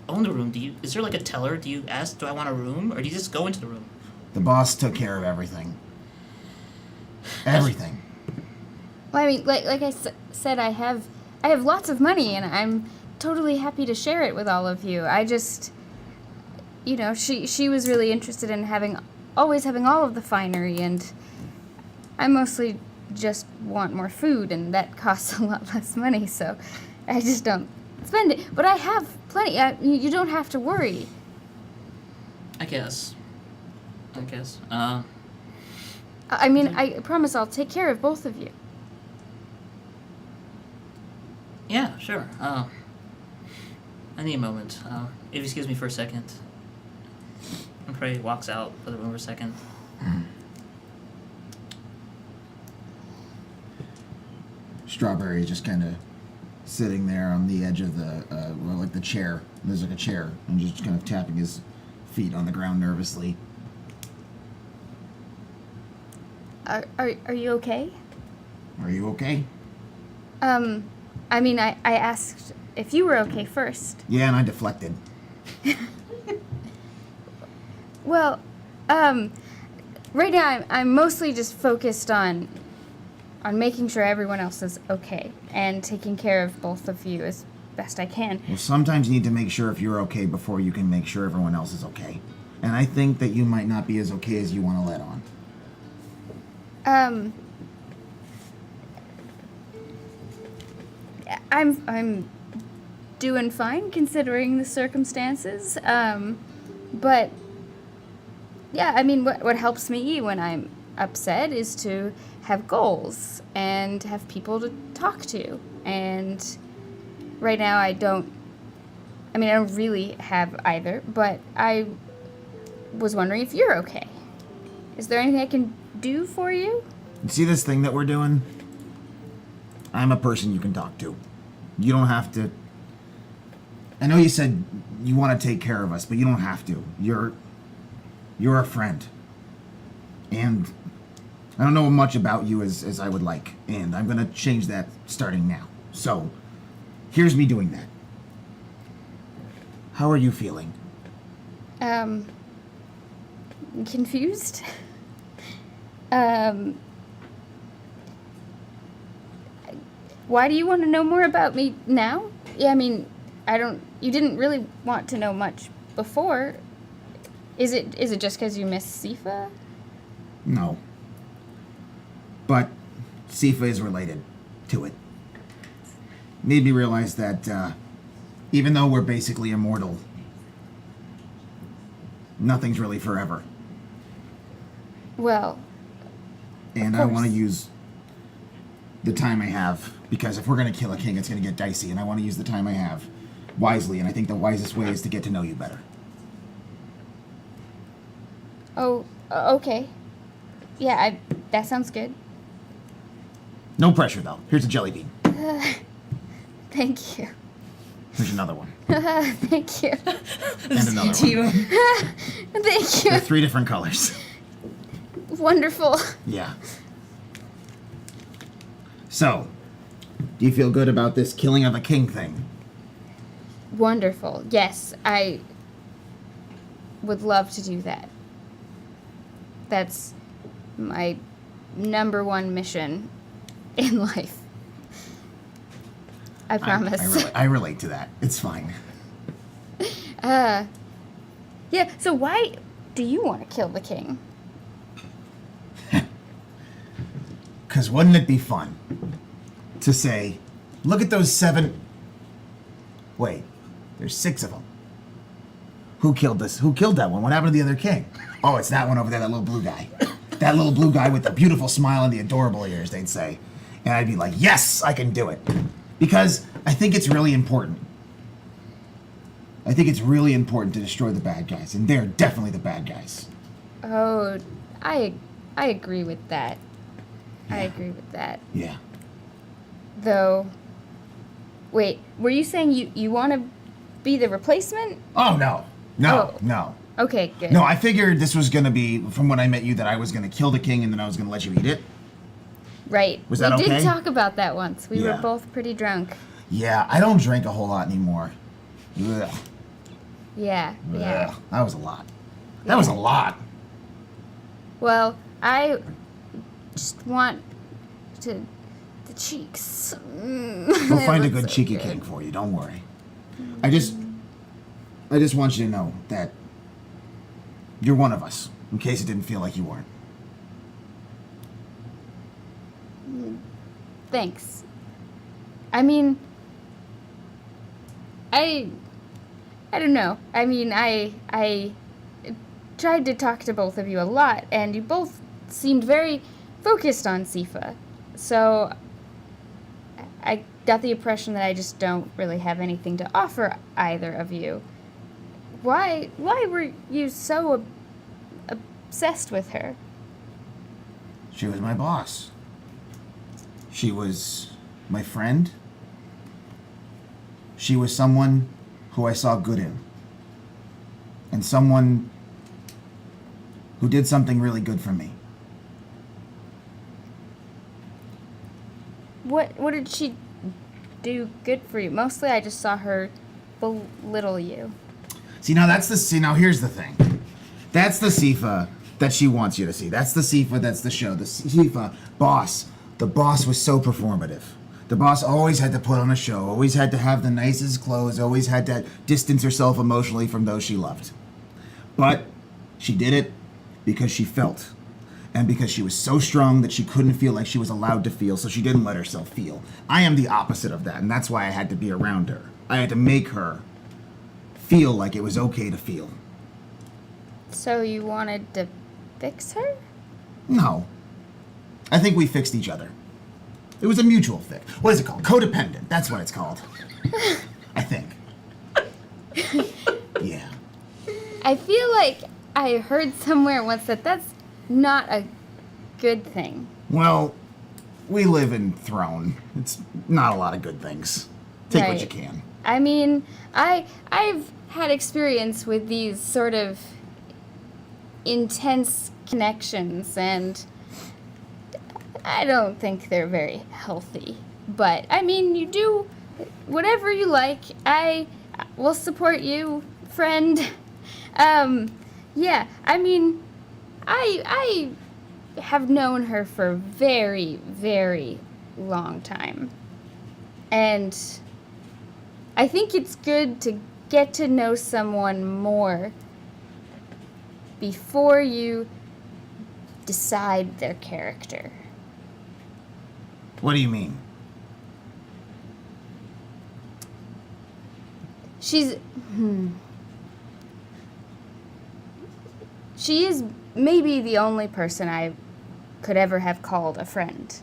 D: own the room? Is there like a teller? Do you ask, do I want a room, or do you just go into the room?
F: The boss took care of everything. Everything.
E: Well, I mean, like I said, I have I have lots of money, and I'm totally happy to share it with all of you. I just, she was really interested in always having all of the finery, and I mostly just want more food, and that costs a lot less money, so I just don't spend it. But I have plenty. You don't have to worry.
D: I guess.
E: I mean, I promise I'll take care of both of you.
D: Yeah, sure. I need a moment. If you excuse me for a second. And Prey walks out for the room for a second.
F: Strawberry is just kind of sitting there on the edge of the chair. There's like a chair, and just kind of tapping his feet on the ground nervously.
E: Are you okay?
F: Are you okay?
E: I mean, I asked if you were okay first.
F: Yeah, and I deflected.
E: Well, right now I'm mostly just focused on making sure everyone else is okay and taking care of both of you as best I can.
F: Well, sometimes you need to make sure if you're okay before you can make sure everyone else is okay. And I think that you might not be as okay as you want to let on.
E: I'm doing fine considering the circumstances. But yeah, I mean, what helps me when I'm upset is to have goals and have people to talk to. And right now I don't really have either, but I was wondering if you're okay. Is there anything I can do for you?
F: See this thing that we're doing? I'm a person you can talk to. You don't have to... I know you said you want to take care of us, but you don't have to. You're a friend. And I don't know much about you as I would like, and I'm going to change that starting now. So, here's me doing that. How are you feeling?
E: Confused? Why do you want to know more about me now? Yeah, I mean, you didn't really want to know much before. Is it just because you miss Sifa?
F: No. But Sifa is related to it. Made me realize that even though we're basically immortal, nothing's really forever.
E: Well,
F: and I want to use the time I have, because if we're going to kill a king, it's going to get dicey, and I want to use the time I have wisely, and I think the wisest way is to get to know you better.
E: Oh, okay. Yeah, that sounds good.
F: No pressure, though. Here's a jelly bean.
E: Thank you.
F: Here's another one.
E: Thank you.
F: And another one.
E: Thank you.
F: They're 3 different colors.
E: Wonderful.
F: Yeah. So, do you feel good about this killing of a king thing?
E: Wonderful. Yes, I would love to do that. That's my #1 mission in life. I promise.
F: I relate to that. It's fine.
E: Yeah, so why do you want to kill the king?
F: Because wouldn't it be fun to say, look at those 7... Wait, there's 6 of them. Who killed this? Who killed that one? What happened to the other king? Oh, it's that one over there, that little blue guy. That little blue guy with the beautiful smile and the adorable ears, they'd say. And I'd be like, yes, I can do it. Because I think it's really important. I think it's really important to destroy the bad guys, and they're definitely the bad guys.
E: Oh, I agree with that. Yeah. I agree with that.
F: Yeah.
E: Though, wait, were you saying you want to be the replacement?
F: Oh, no. No.
E: Okay, good.
F: No, I figured this was going to be, from when I met you, that I was going to kill the king and then I was going to let you eat it.
E: Right.
F: Was that okay?
E: We did talk about that once. We
F: Yeah.
E: were both pretty drunk.
F: Yeah, I don't drink a whole lot anymore. Ugh.
E: Yeah.
F: Ugh. That was a lot. That was a lot.
E: Well, I just want to The cheeks.
F: We'll find a good cheeky cake for you. Don't worry. I just want you to know that you're one of us, in case it didn't feel like you weren't.
E: Thanks. I mean, I don't know. I mean, I tried to talk to both of you a lot, and you both seemed very focused on Sifa. So I got the impression that I just don't really have anything to offer either of you. Why were you so obsessed with her?
F: She was my boss. She was my friend. She was someone who I saw good in. And someone who did something really good for me.
E: What did she do good for you? Mostly I just saw her belittle you.
F: Now here's the thing. That's the Sifa that she wants you to see. That's the Sifa that's the show. The Sifa boss. The boss was so performative. The boss always had to put on a show, always had to have the nicest clothes, always had to distance herself emotionally from those she loved. But she did it because she felt. And because she was so strong that she couldn't feel like she was allowed to feel, so she didn't let herself feel. I am the opposite of that, and that's why I had to be around her. I had to make her feel like it was okay to feel.
E: So you wanted to fix her?
F: No. I think we fixed each other. It was a mutual fix. What is it called? Codependent. That's what it's called. I think. Yeah.
E: I feel like I heard somewhere once that that's not a good thing.
F: Well, we live in Throne. It's not a lot of good things. Take what you
E: Right.
F: can.
E: I mean, I've had experience with these sort of intense connections, and I don't think they're very healthy. But I mean, you do whatever you like. I will support you, friend. Yeah, I mean, I have known her for a very, very long time. And I think it's good to get to know someone more before you decide their character.
F: What do you mean?
E: She is maybe the only person I could ever have called a friend.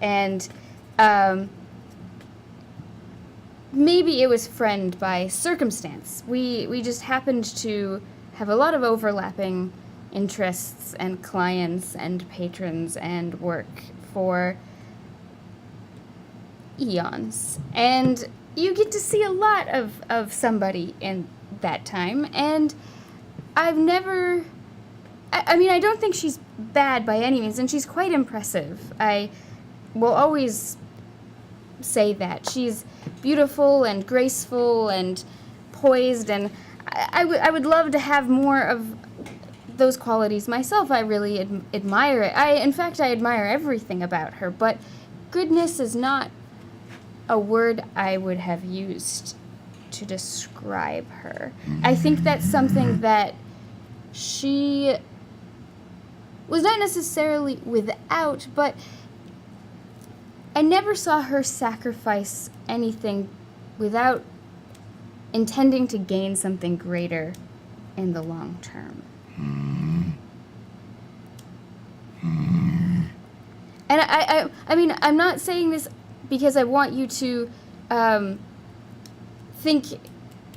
E: And maybe it was friend by circumstance. We just happened to have a lot of overlapping interests and clients and patrons and work for eons. And you get to see a lot of somebody in that time. And I've never... I mean, I don't think she's bad by any means, and she's quite impressive. I will always say that. She's beautiful and graceful and poised, and I would love to have more of those qualities myself. I really admire it. In fact, I admire everything about her, but goodness is not a word I would have used to describe her. I think that's something that she was not necessarily without, but I never saw her sacrifice anything without intending to gain something greater in the long term. And I mean, I'm not saying this because I want you to think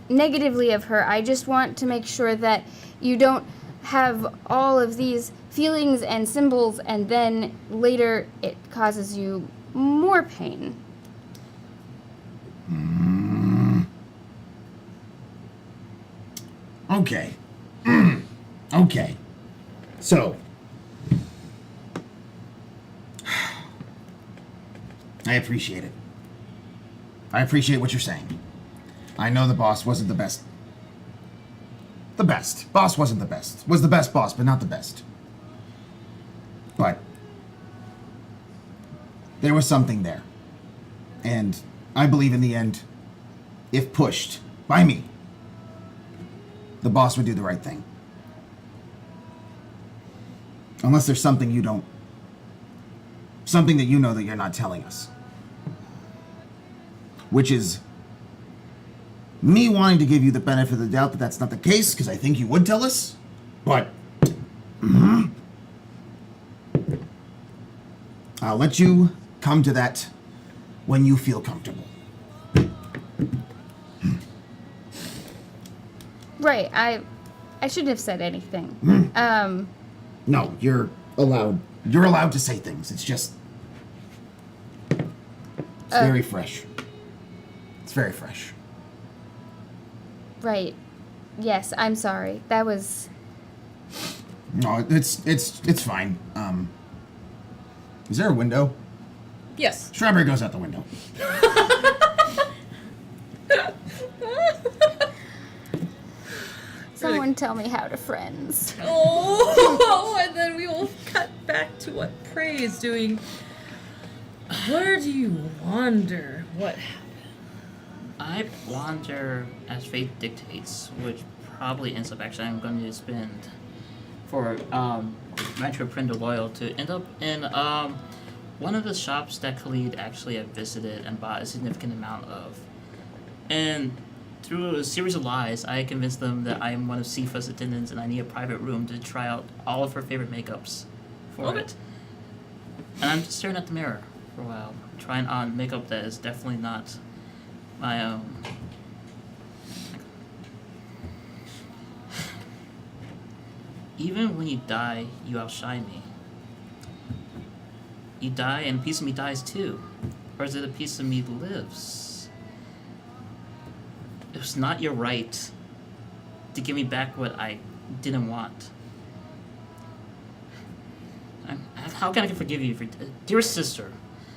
E: negatively of her. I just want to make sure that you don't have all of these feelings and symbols and then later it causes you more pain.
F: Okay. Okay. So, I appreciate it. I appreciate what you're saying. I know the boss wasn't the best. The best. Boss wasn't the best. Was the best boss, but not the best. But there was something there. And I believe in the end, if pushed by me, the boss would do the right thing. Unless there's something you don't... Something that you know that you're not telling us. Which is me wanting to give you the benefit of the doubt that that's not the case, because I think you would tell us. But... I'll let you come to that when you feel comfortable.
E: Right, I shouldn't have said anything.
F: No, you're allowed. You're allowed to say things. It's just... It's very fresh. It's very fresh.
E: Right. Yes, I'm sorry. That was...
F: No, it's fine. Is there a window?
A: Yes.
F: Strawberry goes out the window.
E: Someone tell me how to friends.
A: Oh, and then we will cut back to what Prey is doing. Where do you wander? What happened?
D: I wander as fate dictates, which probably ends up actually I'm going to spend for my trip Print Loyal to end up in one of the shops that Khalid actually had visited and bought a significant amount of. And through a series of lies, I convinced them that I am one of Sifa's attendants and I need a private room to try out all of her favorite makeups for it. And I'm just staring at the mirror for a while, trying on makeup that is definitely not my own. Even when you die, you outshine me. You die and a piece of me dies too. Or is it a piece of me lives? It was not your right to give me back what I didn't want. How can I forgive you for... Dear sister,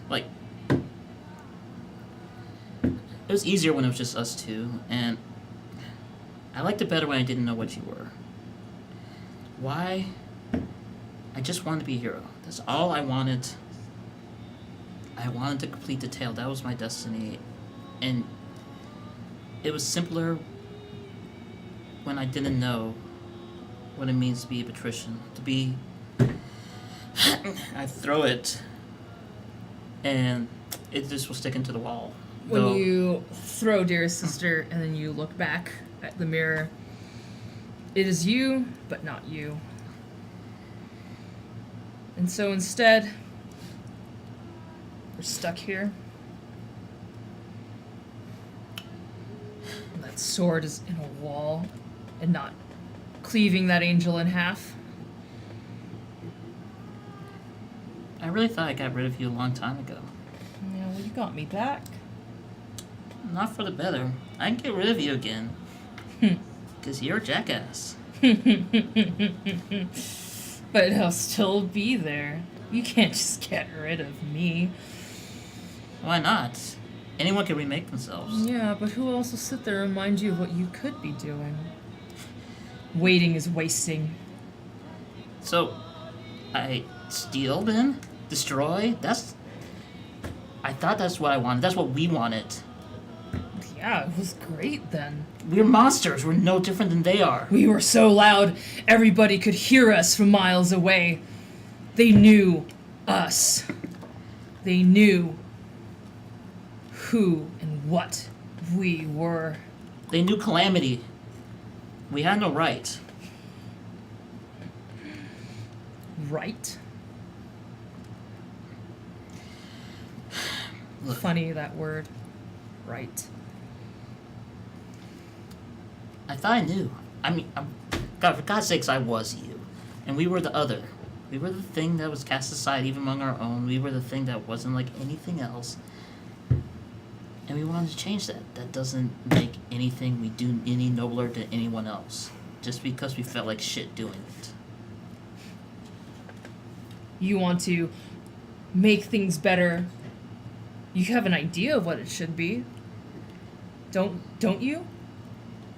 D: like... It was easier when it was just us two, and I liked it better when I didn't know what you were. Why? I just wanted to be a hero. That's all I wanted. I wanted to complete the tale. That was my destiny. And it was simpler when I didn't know what it means to be a patrician. To be... I throw it, and it just was sticking to the wall.
A: When you throw Dearest Sister and then you look back at the mirror, it is you, but not you. And so instead, we're stuck here. And that sword is in a wall and not cleaving that angel in half.
D: I really thought I got rid of you a long time ago.
A: Yeah, well, you got me back.
D: Not for the better. I can get rid of you again. Because you're a jackass.
A: But I'll still be there. You can't just get rid of me.
D: Why not? Anyone can remake themselves.
A: Yeah, but who else will sit there and remind you of what you could be doing? Waiting is wasting.
D: So, I steal then? Destroy? I thought that's what I wanted. That's what we wanted.
A: Yeah, it was great then.
D: We're monsters. We're no different than they are.
A: We were so loud, everybody could hear us from miles away. They knew us. They knew who and what we were.
D: They knew Calamity. We had no right.
A: Right?
D: Look.
A: Funny, that word. Right.
D: I thought I knew. I mean, God, for God's sakes, I was you. And we were the other. We were the thing that was cast aside even among our own. We were the thing that wasn't like anything else. And we wanted to change that. That doesn't make anything we do any nobler than anyone else. Just because we felt like shit doing it.
A: You want to make things better. You have an idea of what it should be. Don't you?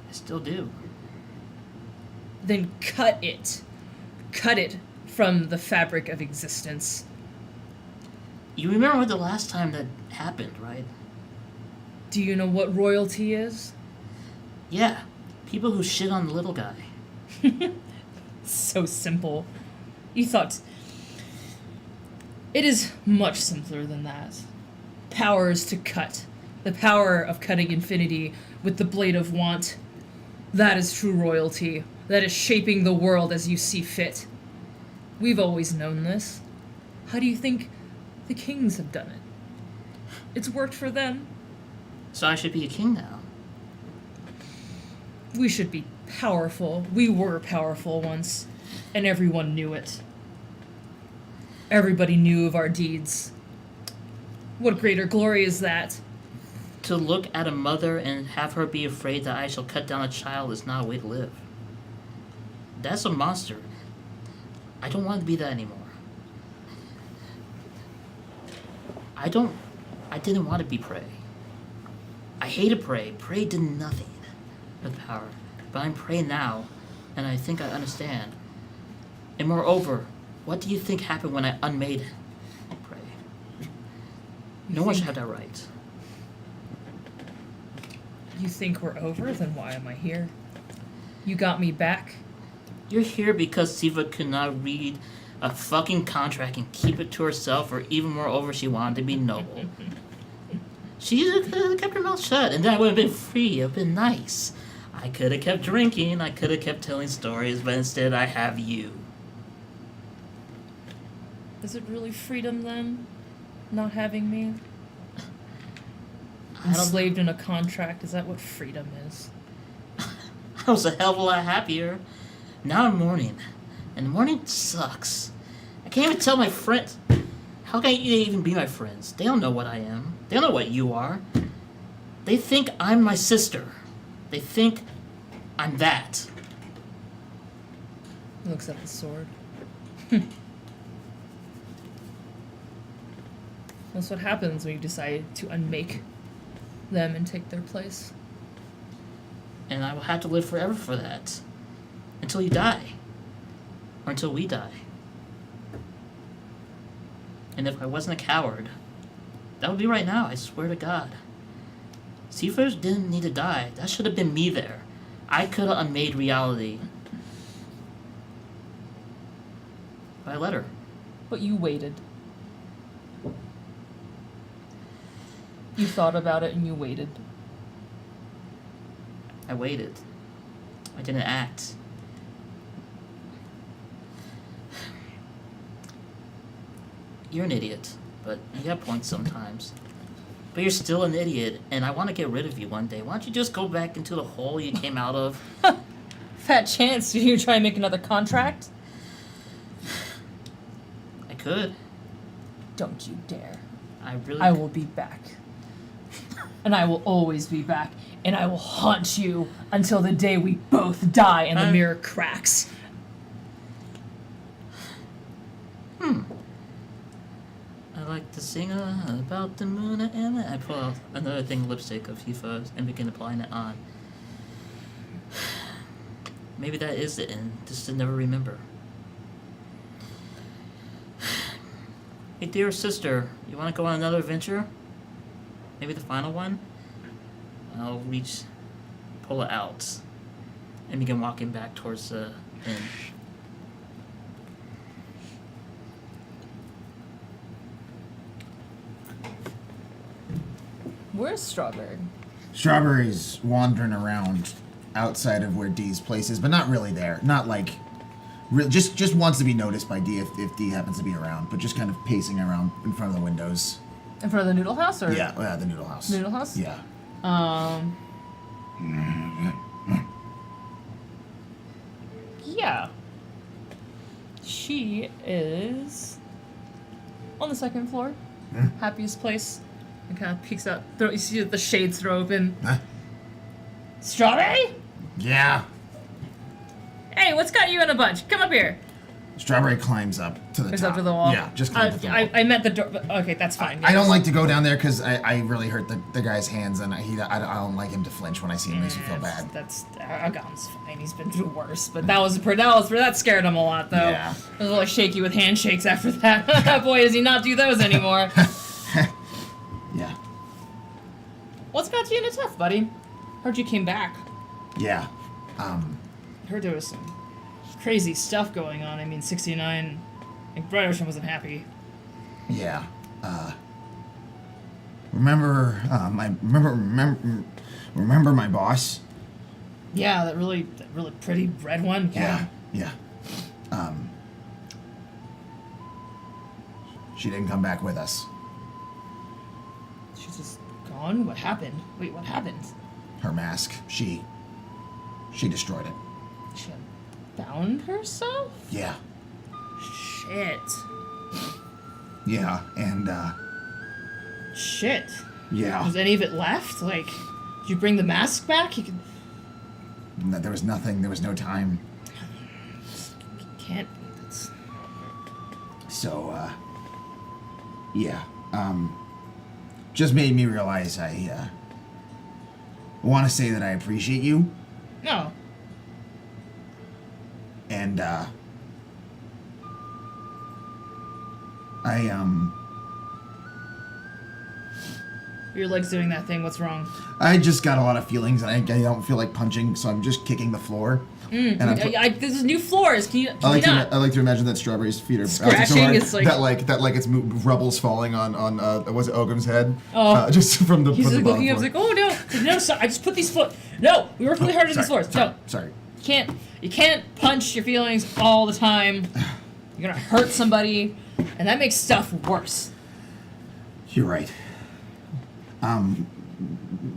D: I still do.
A: Then cut it. Cut it from the fabric of existence.
D: You remember the last time that happened, right?
A: Do you know what royalty is?
D: Yeah, people who shit on the little guy.
A: So simple. You thought... It is much simpler than that. Power is to cut. The power of cutting infinity with the blade of want. That is true royalty. That is shaping the world as you see fit. We've always known this. How do you think the kings have done it? It's worked for them.
D: So I should be a king now.
A: We should be powerful. We were powerful once, and everyone knew it. Everybody knew of our deeds. What greater glory is that?
D: To look at a mother and have her be afraid that I shall cut down a child is not a way to live. That's a monster. I don't want to be that anymore. I didn't want to be Prey. I hated Prey. Prey did nothing with power. But I'm Prey now, and I think I understand. And moreover, what do you think happened when I unmade Prey? No one should have that right.
A: You think we're over? Then why am I here? You got me back.
D: You're here because Siva could not read a fucking contract and keep it to herself, or even moreover, she wanted to be noble. She could have kept her mouth shut, and then I would have been free. It would have been nice. I could have kept drinking, I could have kept telling stories, but instead I have you.
A: Is it really freedom then? Not having me?
D: I don't-
A: Enslaved in a contract, is that what freedom is?
D: I was a hell of a lot happier. Now I'm mourning, and mourning sucks. I can't even tell my friends. How can you even be my friends? They don't know what I am. They don't know what you are. They think I'm my sister. They think I'm that.
A: He looks at the sword. That's what happens when you decide to unmake them and take their place.
D: And I will have to live forever for that. Until you die. Or until we die. And if I wasn't a coward, that would be right now, I swear to God. Seafarers didn't need to die. That should have been me there. I could have unmade reality. But I let her.
A: But you waited. You thought about it and you waited.
D: I waited. I didn't act. You're an idiot, but you got points sometimes. But you're still an idiot, and I want to get rid of you one day. Why don't you just go back into the hole you came out of?
A: Fat chance you try and make another contract?
D: I could.
A: Don't you dare.
D: I really.
A: I will be back. And I will always be back. And I will haunt you until the day we both die and the mirror cracks.
D: I like to sing about the moon and I pull out another thing, lipstick of Hifa, and begin applying it on. Maybe that is it, and just to never remember. Hey, dear sister, you want to go on another adventure? Maybe the final one? I'll pull it out, and begin walking back towards the inn.
A: Where's Strawberry?
F: Strawberry's wandering around outside of where Dee's place is, but not really there. Not like, just wants to be noticed by Dee if Dee happens to be around, but just kind of pacing around in front of the windows.
A: In front of the noodle house, or?
F: Yeah, the noodle house.
A: Noodle house?
F: Yeah.
A: Yeah. She is on the second floor. Happiest place. And kind of peeks out. You see the shades throw open.
F: Huh?
A: Strawberry?
F: Yeah.
A: Hey, what's got you in a bunch? Come up here.
F: Strawberry climbs up to the
A: Goes
F: top.
A: up to the wall.
F: Yeah, just climbs up to the wall.
A: I meant the door. But okay, that's fine.
F: I don't like to go down there because I really hurt the guy's hands, and I don't like him to flinch when I see him. It makes me feel bad.
A: That's Agon's fine. He's been through worse, but that scared him a lot, though.
F: Yeah.
A: He was a little shaky with handshakes after that. Boy, does he not do those anymore.
F: Yeah.
A: What's got kind of tough, buddy. Heard you came back.
F: Yeah.
A: Heard there was some crazy stuff going on. I mean, 69. Like, Bright Ocean wasn't happy.
F: Yeah. Remember my boss?
A: Yeah, that really pretty red one.
F: Yeah. She didn't come back with us.
A: She's just gone. What happened? Wait, what happened?
F: Her mask. She destroyed it.
A: She found herself?
F: Yeah.
A: Shit.
F: Yeah, and
A: Shit.
F: yeah.
A: Was any of it left? Like, did you bring the mask back? You could.
F: No, there was nothing. There was no time.
A: Can't. That's...
F: So, yeah. Just made me realize I want to say that I appreciate you,
A: No.
F: and
A: Your leg's doing that thing. What's wrong?
F: I just got a lot of feelings, and I don't feel like punching, so I'm just kicking the floor. And
A: This is new floors. Can you not?
F: I like to imagine that Strawberry's feet are
A: Scratching,
F: so hard
A: it's like-
F: that it's rubble's falling on was it Ogum's head?
A: Oh.
F: Just from the
A: He's
F: from
A: like
F: the
A: looking up,
F: bottom
A: he's like, oh no, so I just put these foot. No, we worked really hard on these floors. No,
F: Sorry.
A: you can't punch your feelings all the time. You're gonna hurt somebody, and that makes stuff worse.
F: You're right.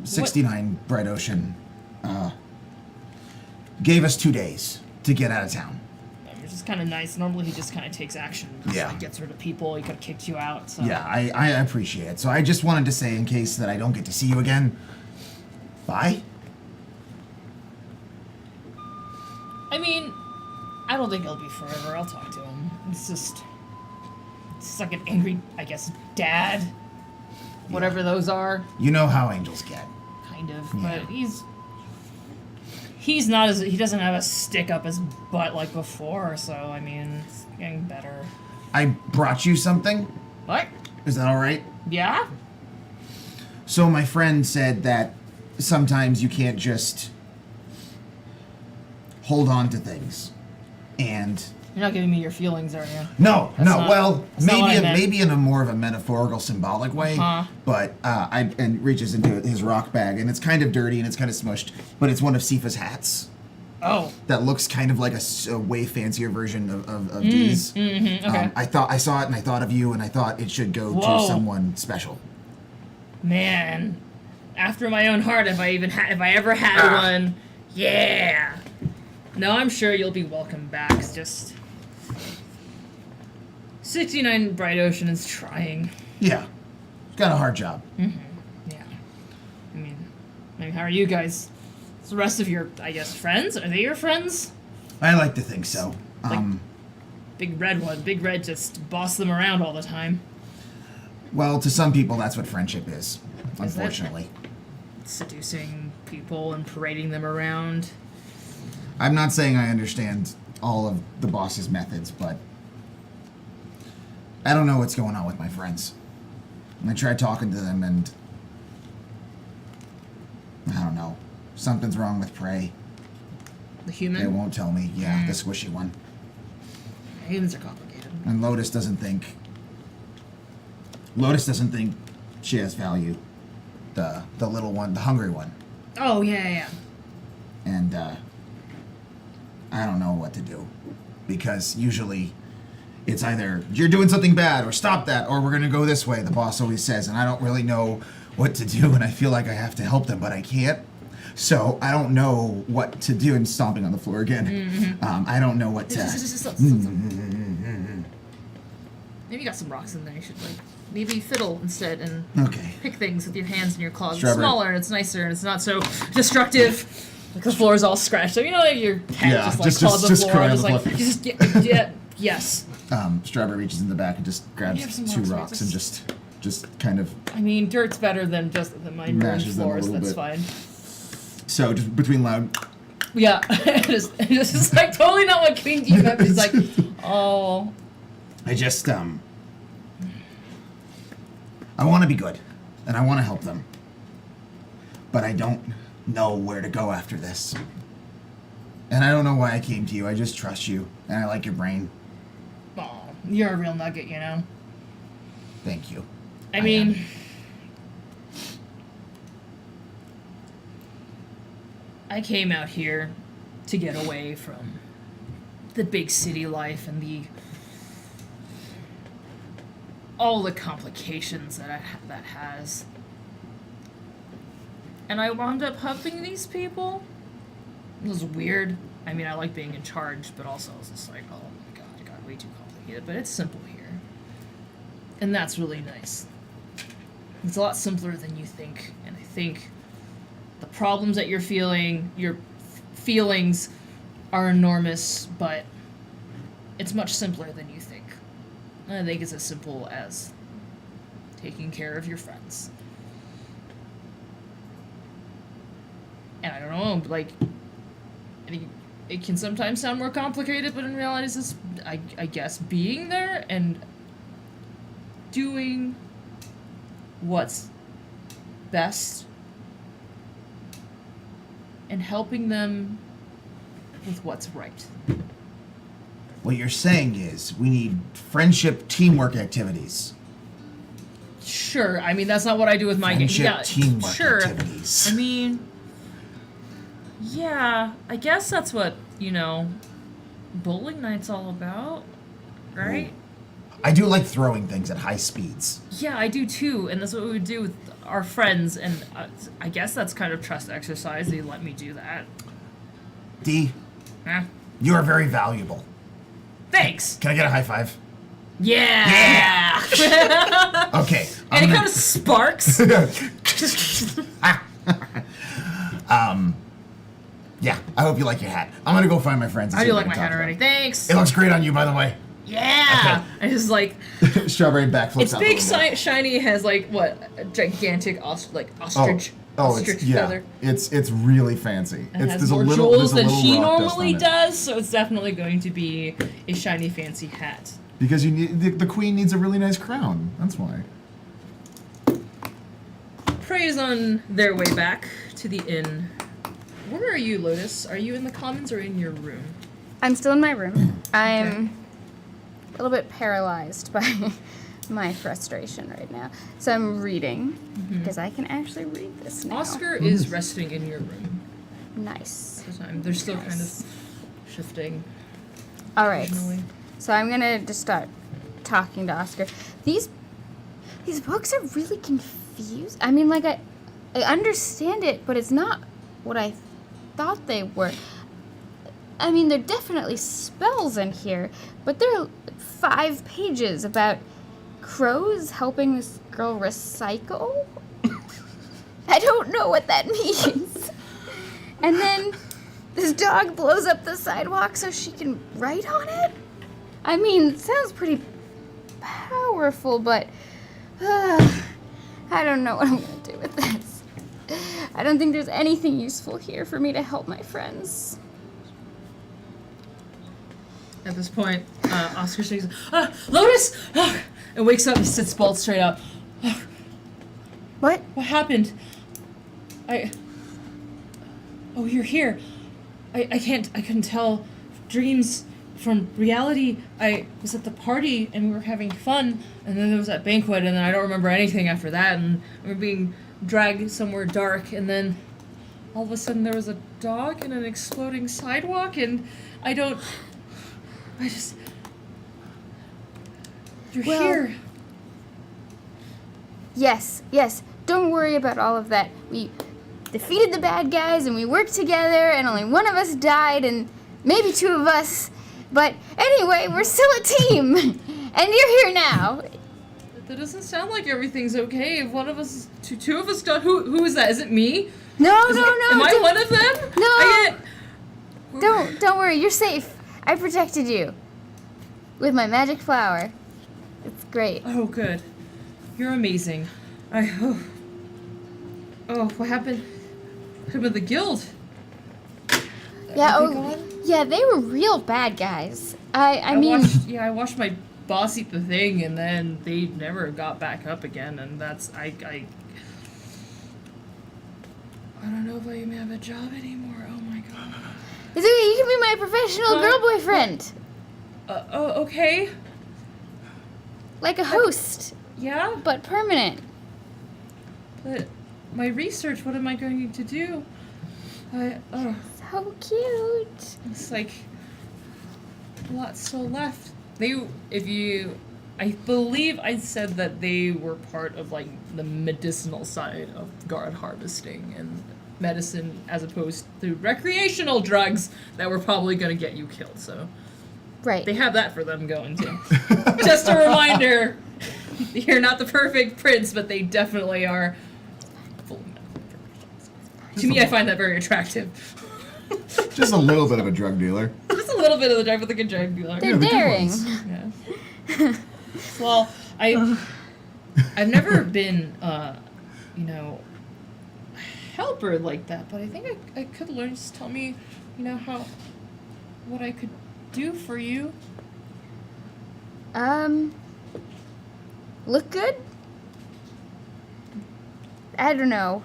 F: 69 Bright Ocean gave us 2 days to get out of town.
A: Which is kind of nice. Normally he just kind of takes action.
F: Yeah.
A: He gets rid of people. He could have kicked you out. So.
F: Yeah, I appreciate it. So I just wanted to say, in case that I don't get to see you again, bye.
A: I mean, I don't think it'll be forever. I'll talk to him. It's like an angry, I guess, dad. Whatever those are.
F: You know how angels get.
A: Kind of.
F: Yeah.
A: But he's not as, he doesn't have a stick up his butt like before, so I mean, it's getting better.
F: I brought you something.
A: What?
F: Is that all right?
A: Yeah?
F: So my friend said that sometimes you can't just hold on to things, and
A: You're not giving me your feelings, are you?
F: no,
A: That's not-
F: well,
A: that's not what I meant.
F: maybe in a more of a metaphorical, symbolic way.
A: Uh-huh.
F: But and reaches into his rock bag, and it's kind of dirty and it's kind of smushed, but it's one of Sifa's hats
A: Oh.
F: that looks kind of like a way fancier version of Dee's.
A: Mm-hmm, okay.
F: I saw it and I thought of you, and I thought it should go
A: Whoa.
F: to someone special.
A: Man. After my own heart, if I ever had one, yeah. No, I'm sure you'll be welcome back. It's just 69 Bright Ocean is trying.
F: Yeah, got a hard job.
A: Yeah. I mean, how are you guys? What's the rest of your, I guess, friends? Are they your friends?
F: I like to think so.
A: Big Red one. Big Red just boss them around all the time.
F: Well, to some people, that's what friendship is.
A: that-
F: Unfortunately,
A: Seducing people and parading them around.
F: I'm not saying I understand all of the boss's methods, but I don't know what's going on with my friends. And I tried talking to them, and I don't know. Something's wrong with Prey.
A: The human?
F: They won't tell me. Yeah, the squishy one.
A: Humans are complicated.
F: And Lotus doesn't think she has value. The little one, the hungry one.
A: Oh, yeah.
F: And I don't know what to do, because usually it's either you're doing something bad or stop that, or we're gonna go this way, the boss always says, and I don't really know what to do, and I feel like I have to help them, but I can't. So I don't know what to do. And stomping on the floor again. I don't know what to.
A: Maybe you got some rocks in there. You should maybe fiddle instead and
F: Okay.
A: pick things with your hands in your claws. It's
F: Strawberry.
A: smaller and it's nicer and it's not so destructive. Like the floor is all scratched. So you know, like your head
F: Yeah,
A: just claws the floor.
F: crying on
A: Just
F: the
A: like
F: floor.
A: yes.
F: Strawberry reaches in the back and just grabs
A: You have some
F: 2
A: rocks,
F: rocks
A: right?
F: and just kind of.
A: I mean, dirt's better than just the mine ruined
F: Mashes them a
A: floors.
F: little
A: That's
F: bit.
A: fine.
F: So just between loud.
A: Yeah, it's just like totally not what Queen Bee meant. He's like, oh,
F: I just I want to be good, and I want to help them, but I don't know where to go after this. And I don't know why I came to you. I just trust you, and I like your brain.
A: Oh, you're a real nugget, you know?
F: Thank you.
A: I mean... I came out here to get away from the big city life and all the complications that that has. And I wound up helping these people. It was weird. I mean, I like being in charge, but also I was just like, oh my god, it got way too complicated. But it's simple here. And that's really nice. It's a lot simpler than you think. And I think the problems that you're feeling, your feelings are enormous, but it's much simpler than you think. And I think it's as simple as taking care of your friends. And I don't know, like, it can sometimes sound more complicated, but in reality it's just, I guess, being there and doing what's best and helping them with what's right.
F: What you're saying is we need friendship teamwork activities.
A: Sure, I mean, that's not what I do with my game.
F: Friendship teamwork
A: sure.
F: activities.
A: I mean, yeah, I guess that's what, bowling night's all about, right?
F: I do like throwing things at high speeds.
A: Yeah, I do too, and that's what we would do with our friends, and I guess that's kind of trust exercise. They let me do that.
F: Dee,
A: Huh?
F: you are very valuable.
A: Thanks!
F: Can I get a high five?
A: Yeah!
F: Okay.
A: And it kind of sparks.
F: Yeah, I hope you like your hat. I'm gonna go find my friends. and
A: I
F: see
A: do
F: what
A: like
F: we
A: my
F: can
A: hat
F: talk
A: already.
F: about.
A: Thanks!
F: It looks great on you, by the way.
A: Yeah! I just like...
C: Strawberry backflips
A: It's
C: out
A: big,
C: the window.
A: shiny, has like, what, a gigantic ostrich
C: it's
A: feather.
C: It's really fancy.
A: And it has
C: there's
A: more
C: a little,
A: jewels
C: there's a
A: than
C: little
A: she
C: rock dust
A: normally
C: on it.
A: does, so it's definitely going to be a shiny, fancy hat.
C: Because you need the queen needs a really nice crown. That's why.
A: Prey's on their way back to the inn. Where are you, Lotus? Are you in the commons or in your room?
E: I'm still in my room. I'm a little bit paralyzed by my frustration right now. So I'm reading, because I can actually read this now.
A: Oscar is resting in your room.
E: Nice.
A: This time. They're still kind of shifting.
E: All right.
A: occasionally.
E: So I'm gonna just start talking to Oscar. These books are really confused. I mean, like I understand it, but it's not what I thought they were. I mean, there are definitely spells in here, but there are 5 pages about crows helping this girl recycle. I don't know what that means. And then this dog blows up the sidewalk so she can write on it? I mean, it sounds pretty powerful, but I don't know what I'm going to do with this. I don't think there's anything useful here for me to help my friends.
A: At this point, Oscar shakes. Lotus! And wakes up and sits bolt straight up.
E: What?
A: What happened? Oh, you're here. I couldn't tell dreams from reality. I was at the party and we were having fun, and then there was that banquet, and then I don't remember anything after that, and we were being dragged somewhere dark, and then all of a sudden there was a dog and an exploding sidewalk, and you're
E: Well,
A: here.
E: Yes. Don't worry about all of that. We defeated the bad guys and we worked together and only one of us died and maybe 2 of us. But anyway, we're still a team. And you're here now.
A: That doesn't sound like everything's okay. If one of us, two of us died, who is that? Is it me?
E: No.
A: Am I one of them?
E: No. Don't worry. You're safe. I protected you with my magic flower. It's great.
A: Oh, good. You're amazing. Oh, what happened? What happened to the guild?
E: Yeah.
A: Are they
E: Oh,
A: gone?
E: yeah. They were real bad guys. I mean.
A: I watched my boss eat the thing, and then they never got back up again, and that's I don't know if I even have a job anymore. Oh my god.
E: It's okay, you can be my professional girl boyfriend.
A: Oh, okay.
E: Like a host,
A: Yeah,
E: but permanent.
A: but my research, what am I going to do?
E: So cute.
A: It's like a lot still left. I believe I said that they were part of like the medicinal side of guard harvesting and medicine as opposed to recreational drugs that were probably going to get you killed. So
E: Right.
A: they have that for them going too. Just a reminder, you're not the perfect prince, but they definitely are full of medical information. To me, I find that very attractive.
C: Just a little bit of a drug dealer.
A: Just a little bit of the drive with a good drug dealer.
E: They're
C: the good
E: daring.
C: ones.
A: Yeah. Well, I've never been, helper like that, but I think I could learn. Just tell me, what I could do for you.
E: Look good? I don't know.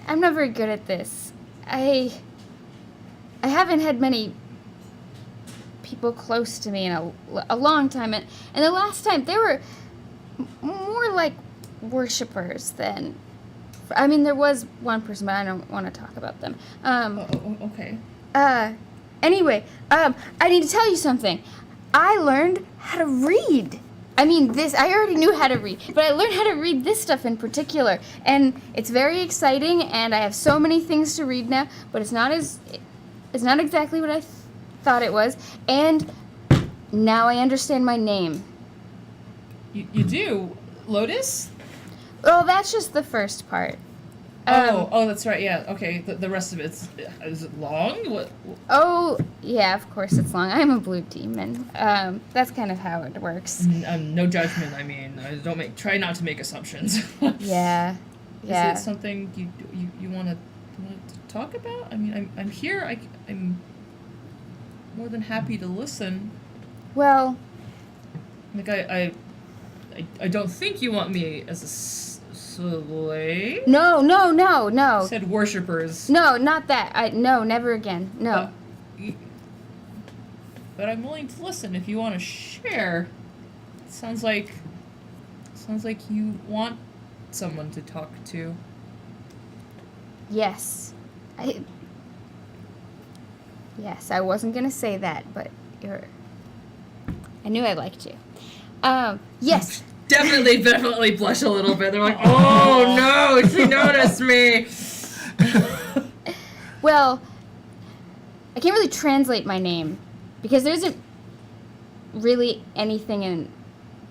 E: I'm not very good at this. I haven't had many people close to me in a long time, and the last time they were more like worshippers than. I mean, there was one person, but I don't want to talk about them.
A: Okay.
E: Anyway, I need to tell you something. I learned how to read. I mean, I already knew how to read, but I learned how to read this stuff in particular. And it's very exciting, and I have so many things to read now, but it's not exactly what I thought it was. And now I understand my name.
A: You do? Lotus?
E: Well, that's just the first part.
A: Oh, that's right, yeah, okay. The rest of it's, is it long? What?
E: Oh, yeah, of course it's long. I'm a blue demon. That's kind of how it works.
A: No judgment, I mean, try not to make assumptions.
E: Yeah.
A: Is it something you want to talk about? I mean, I'm here. I'm more than happy to listen.
E: Well,
A: Like I don't think you want me as a slave.
E: no.
A: You said worshippers.
E: No, not that. No, never again. No.
A: But I'm willing to listen if you want to share. Sounds like you want someone to talk to.
E: Yes. Yes, I wasn't gonna say that, but I knew I liked you. Yes.
A: Definitely blush a little bit. They're like, oh no, she noticed me.
E: Well, I can't really translate my name because there isn't really anything in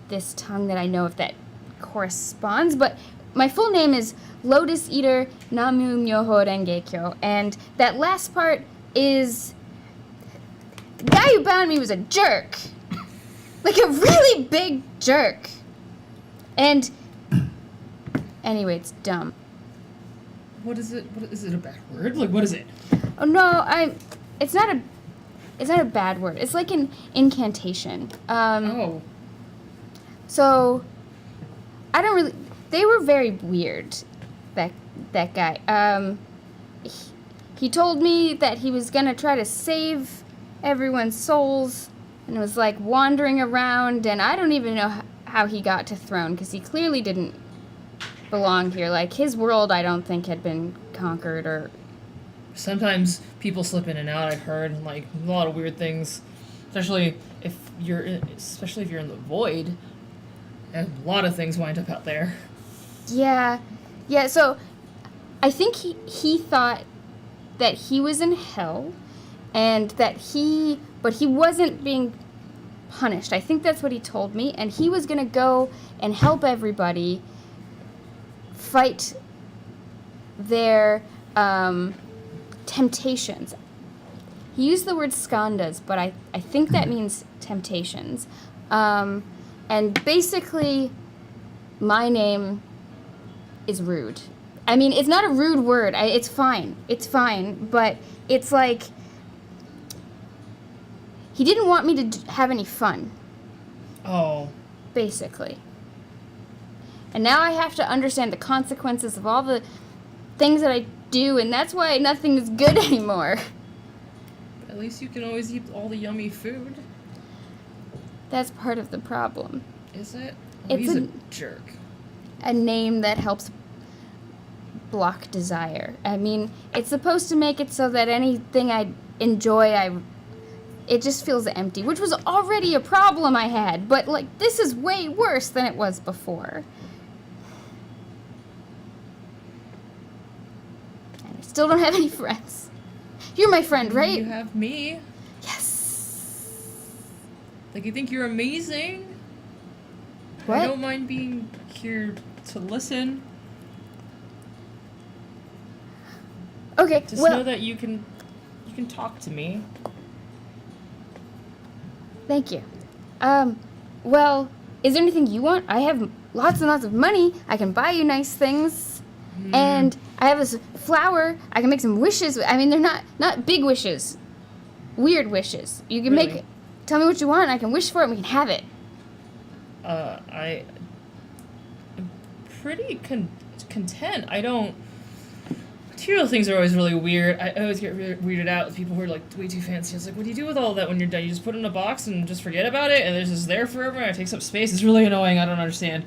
E: this tongue that I know if that corresponds, but my full name is Lotus Eater Namu Myoho Renge Kyo, and that last part is the guy who bound me was a jerk. Like a really big jerk. And anyway, it's dumb.
A: What is it? What is it? A bad word? Like, what is it?
E: Oh no, it's not a bad word. It's like an incantation. So I don't really. They were very weird. That guy. He told me that he was gonna try to save everyone's souls, and it was like wandering around, and I don't even know how he got to throne, because he clearly didn't belong here. Like, his world, I don't think, had been conquered, or...
A: Sometimes people slip in and out, I've heard, like, a lot of weird things. Especially if you're in the void. And a lot of things wind up out there.
E: Yeah, so I think he thought that he was in hell, and but he wasn't being punished. I think that's what he told me, and he was gonna go and help everybody fight their temptations. He used the word skandhas, but I think that means temptations. And basically, my name is rude. I mean, it's not a rude word. It's fine, but it's like, he didn't want me to have any fun.
A: Oh.
E: Basically. And now I have to understand the consequences of all the things that I do, and that's why nothing is good anymore.
A: At least you can always eat all the yummy food.
E: That's part of the problem.
A: Is it? Oh,
E: It's
A: he's a
E: a-
A: jerk.
E: A name that helps block desire. I mean, it's supposed to make it so that anything I enjoy, it just feels empty, which was already a problem I had, but like this is way worse than it was before. And I still don't have any friends. You're my friend, right?
A: You have me.
E: Yes.
A: Like, you think you're amazing? I
E: What?
A: don't mind being here to listen.
E: Okay,
A: Just
E: well,
A: know that you can talk to me.
E: thank you. Well, is there anything you want? I have lots and lots of money. I can buy you nice things. And I have this flower. I can make some wishes. I mean, they're not big wishes. Weird wishes. You can
A: Really?
E: tell me what you want, and I can wish for it, and we can have it.
A: I'm pretty content. I don't. Material things are always really weird. I always get weirded out with people who are like way too fancy. It's like, what do you do with all that when you're done? You just put it in a box and just forget about it, and it's just there forever, and it takes up space. It's really annoying. I don't understand.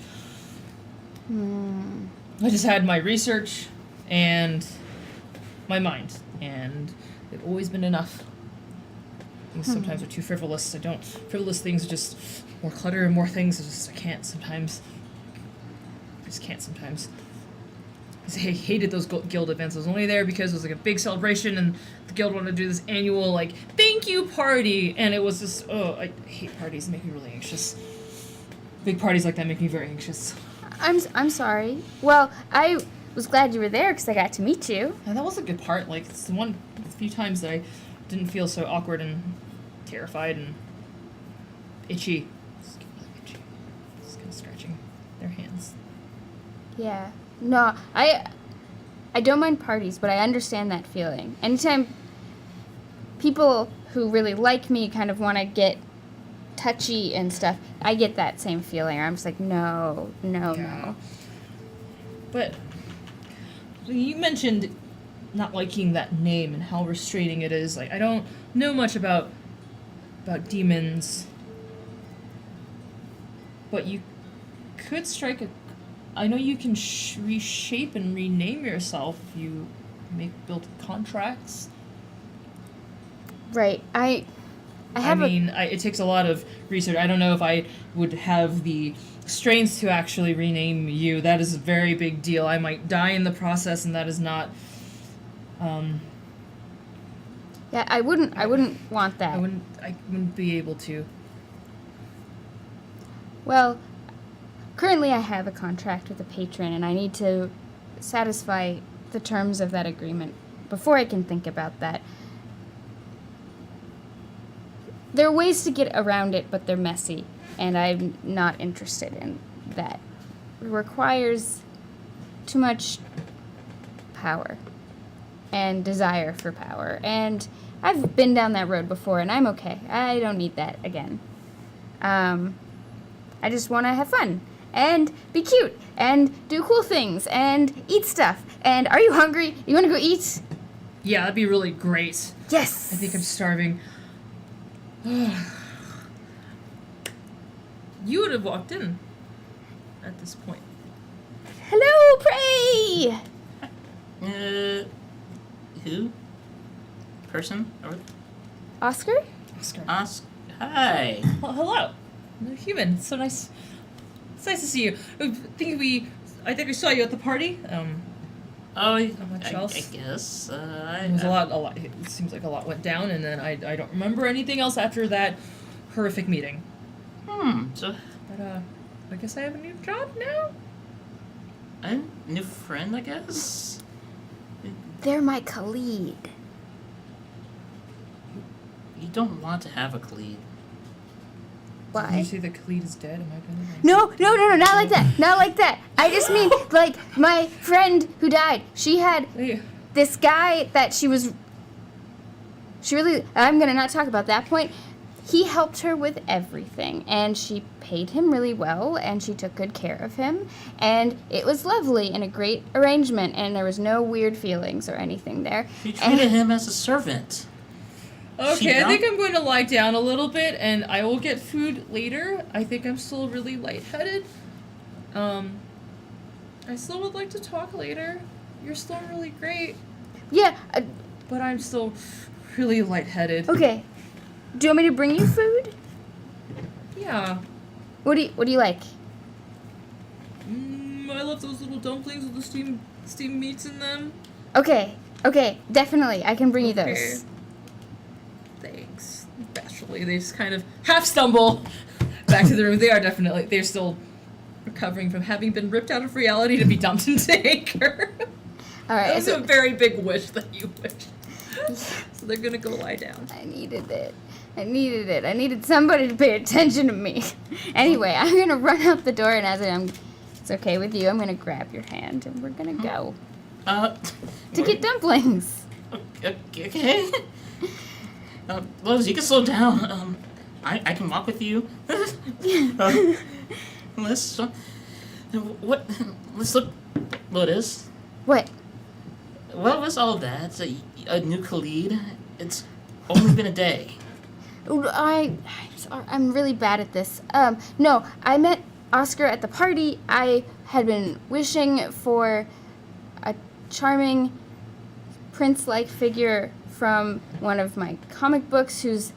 A: I just had my research and my mind, and they've always been enough. Things sometimes are too frivolous. Frivolous things are just more clutter and more things. I can't sometimes. I just can't sometimes. I hated those guild events. I was only there because it was like a big celebration, and the guild wanted to do this annual like thank you party, and it was just I hate parties. They make me really anxious. Big parties like that make me very anxious.
E: I'm sorry. Well, I was glad you were there because I got to meet you.
A: And that was a good part. Like, it's the few times that I didn't feel so awkward and terrified and itchy. Just get really itchy. Just kind of scratching their hands.
E: Yeah. No, I don't mind parties, but I understand that feeling. Anytime people who really like me kind of want to get touchy and stuff, I get that same feeling. I'm just like, no.
A: But you mentioned not liking that name and how restraining it is. Like, I don't know much about demons, but you could strike a. I know you can reshape and rename yourself if you build contracts.
E: Right. I
A: mean, it takes a lot of research. I don't know if I would have the strength to actually rename you. That is a very big deal. I might die in the process, and that is not.
E: Yeah, I wouldn't want that.
A: I wouldn't be able to.
E: Well, currently I have a contract with a patron, and I need to satisfy the terms of that agreement before I can think about that. There are ways to get around it, but they're messy, and I'm not interested in that. It requires too much power and desire for power, and I've been down that road before, and I'm okay. I don't need that again. I just want to have fun and be cute and do cool things and eat stuff. And are you hungry? You want to go eat?
A: Yeah, that'd be really great.
E: Yes.
A: I think I'm starving. You would have walked in at this point.
E: Hello, Prey!
D: Who? Person? Or
E: Oscar?
A: Oscar.
D: Hi.
A: Well, hello. I'm a human. It's so nice. It's nice to see you. I think I saw you at the party.
D: Oh,
A: much else?
D: I guess.
A: It was a lot. It seems like a lot went down, and then I don't remember anything else after that horrific meeting.
D: So,
A: But I guess I have a new job now.
D: I'm a new friend, I guess.
E: They're my Khalid.
D: You don't want to have a Khalid.
A: Did
E: Why?
A: you say that Khalid is dead? Am I gonna?
E: No, not like that. Not like that. I just mean, like, my friend who died, she had
A: Hey,
E: this guy that she really, I'm gonna not talk about that point. he helped her with everything, and she paid him really well, and she took good care of him, and it was lovely and a great arrangement, and there was no weird feelings or anything there.
D: She treated him as a servant.
A: Okay, I think I'm going to lie down a little bit, and I will get food later. I think I'm still really lightheaded. I still would like to talk later. You're still really great,
E: Yeah,
A: but I'm still really lightheaded.
E: okay. Do you want me to bring you food?
A: Yeah.
E: What do you like?
A: I love those little dumplings with the steamed meats in them.
E: Okay, definitely. I can bring you
A: Okay.
E: those.
A: Thanks. Bashfully, they just kind of half stumble back to the room. They're still recovering from having been ripped out of reality to be dumped into Anchor.
E: All
A: That
E: right.
A: was a very big wish that you wished. So they're gonna go lie down.
E: I needed it. I needed somebody to pay attention to me. Anyway, I'm gonna run out the door, and as it's okay with you, I'm gonna grab your hand, and we're gonna go to get dumplings.
D: Okay. Lowe's, you can slow down. I can walk with you. Let's look. What is?
E: What?
D: What was all that? A new Khalid? It's only been a day.
E: I'm sorry, I'm really bad at this. No, I met Oscar at the party. I had been wishing for a charming prince-like figure from one of my comic books who's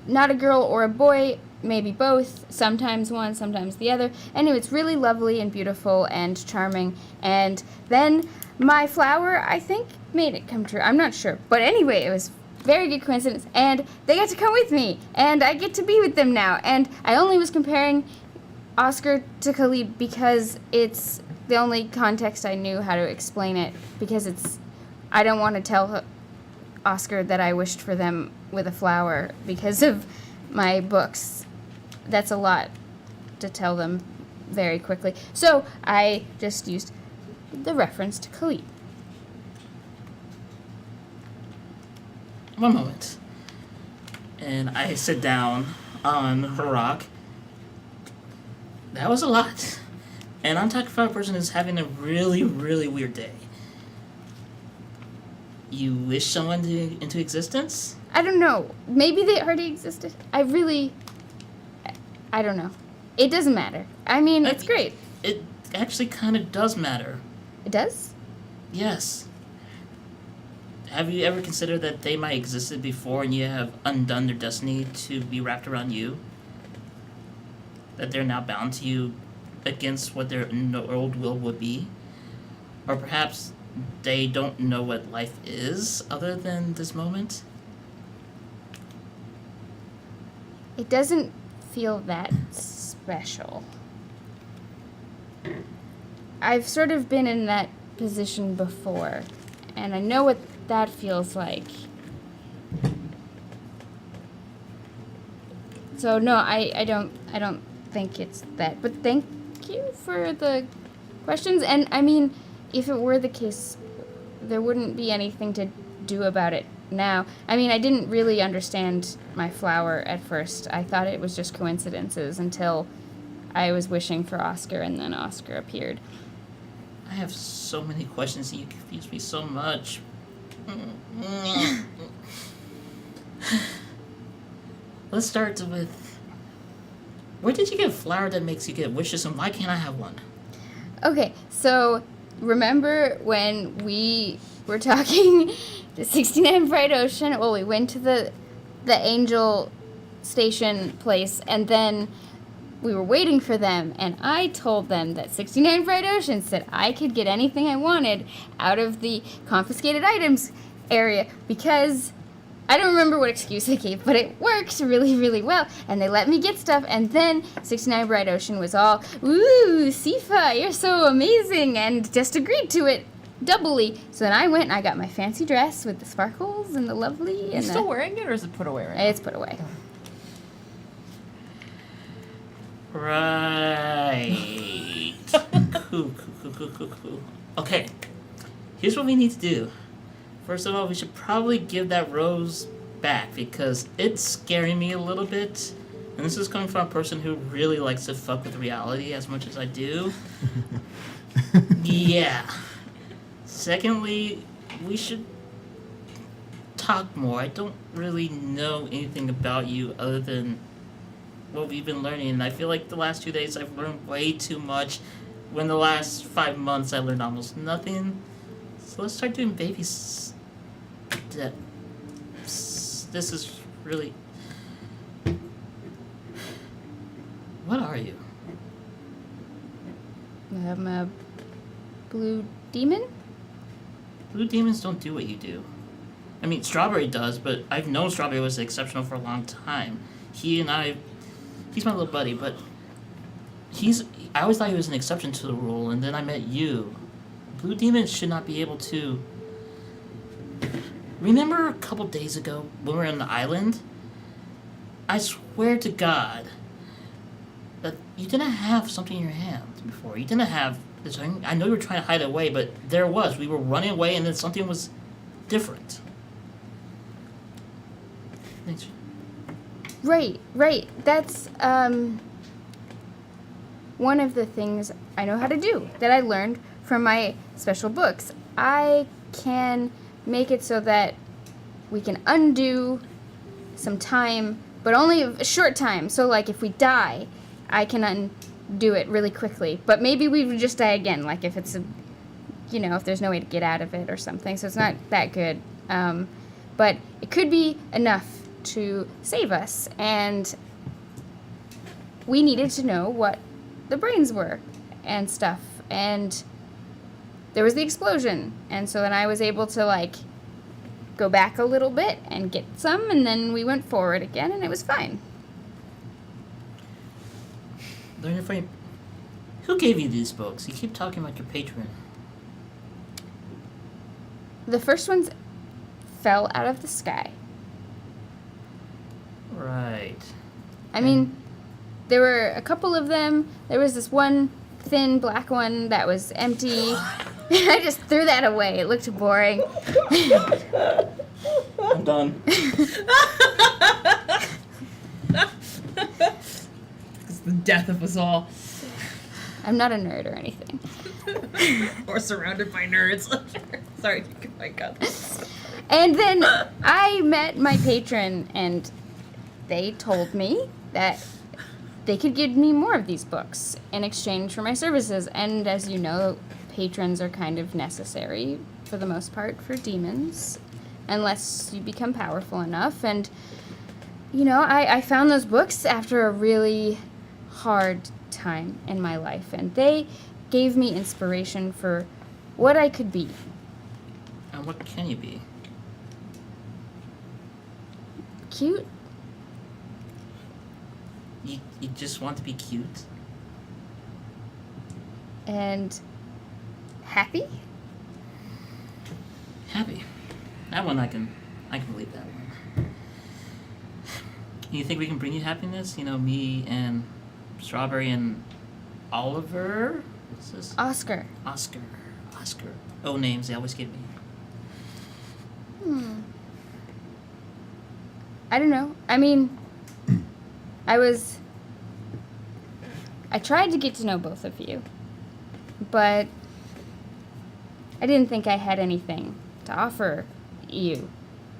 E: not a girl or a boy, maybe both, sometimes one, sometimes the other. Anyway, it's really lovely and beautiful and charming. And then my flower, I think, made it come true. I'm not sure. But anyway, it was very good coincidence. And they got to come with me. And I get to be with them now. And I only was comparing Oscar to Khalid because it's the only context I knew how to explain it. Because I don't want to tell Oscar that I wished for them with a flower because of my books. That's a lot to tell them very quickly. So I just used the reference to Khalid.
D: One moment. And I sit down on her rock. That was a lot. And I'm talking about a person who's having a really, really weird day. You wish someone into existence?
E: I don't know. Maybe they already existed. I don't know. It doesn't matter. I mean, it's great.
D: It actually kind of does matter.
E: It does?
D: Yes. Have you ever considered that they might existed before and you have undone their destiny to be wrapped around you? That they're now bound to you against what their old will would be? Or perhaps they don't know what life is other than this moment?
E: It doesn't feel that special. I've sort of been in that position before, and I know what that feels like. So no, I don't think it's that. But thank you for the questions. And I mean, if it were the case, there wouldn't be anything to do about it now. I mean, I didn't really understand my flower at first. I thought it was just coincidences until I was wishing for Oscar, and then Oscar appeared.
D: I have so many questions and you confuse me so much. Let's start with, where did you get a flower that makes you get wishes and why can't I have one?
E: Okay, so remember when we were talking to 69 Bright Ocean? Well, we went to the Angel Station place, and then we were waiting for them, and I told them that 69 Bright Ocean said I could get anything I wanted out of the confiscated items area because I don't remember what excuse I gave, but it worked really, really well, and they let me get stuff, and then 69 Bright Ocean was all, "Ooh, Sifa, you're so amazing," and just agreed to it doubly. So then I went and I got my fancy dress with the sparkles and the lovely.
A: You still wearing it, or is it put away right now?
E: It's put away.
D: Right. Cool. Okay, here's what we need to do. First of all, we should probably give that rose back because it's scaring me a little bit. And this is coming from a person who really likes to fuck with reality as much as I do. Yeah. Secondly, we should talk more. I don't really know anything about you other than what we've been learning. And I feel like the last 2 days I've learned way too much. When the last 5 months I learned almost nothing. So let's start doing baby steps. This is really... What are you?
E: I'm a blue demon?
D: Blue demons don't do what you do. I mean, Strawberry does, but I've known Strawberry was exceptional for a long time. He's my little buddy, but I always thought he was an exception to the rule, and then I met you. Blue demons should not be able to... Remember a couple days ago when we were on the island? I swear to God that you didn't have something in your hand before. You didn't have this. I know you were trying to hide it away, but there it was. We were running away, and then something was different. Thanks.
E: Right. That's, one of the things I know how to do that I learned from my special books. I can make it so that we can undo some time, but only a short time. So, like, if we die, I can undo it really quickly. But maybe we would just die again, like if it's if there's no way to get out of it or something. So it's not that good. But it could be enough to save us. And we needed to know what the brains were and stuff. And there was the explosion. And so then I was able to, go back a little bit and get some. And then we went forward again, and it was fine.
D: Who gave you these books? You keep talking about your patron.
E: The first ones fell out of the sky.
D: Right.
E: I mean, there were a couple of them. There was this one thin black one that was empty. I just threw that away. It looked boring.
D: I'm done.
A: It's the death of us all.
E: I'm not a nerd or anything.
A: Or surrounded by nerds. Sorry, my God.
E: And then I met my patron, and they told me that they could give me more of these books in exchange for my services. And as you know, patrons are kind of necessary, for the most part, for demons, unless you become powerful enough. And, I found those books after a really hard time in my life, and they gave me inspiration for what I could be.
D: And what can you be?
E: Cute.
D: You just want to be cute?
E: And happy.
D: Happy. That one I can believe that one. You think we can bring you happiness? Me and Strawberry and Oliver? What's this?
E: Oscar.
D: Oscar. Oh, names they always give me.
E: I don't know. I mean, I tried to get to know both of you, but I didn't think I had anything to offer you.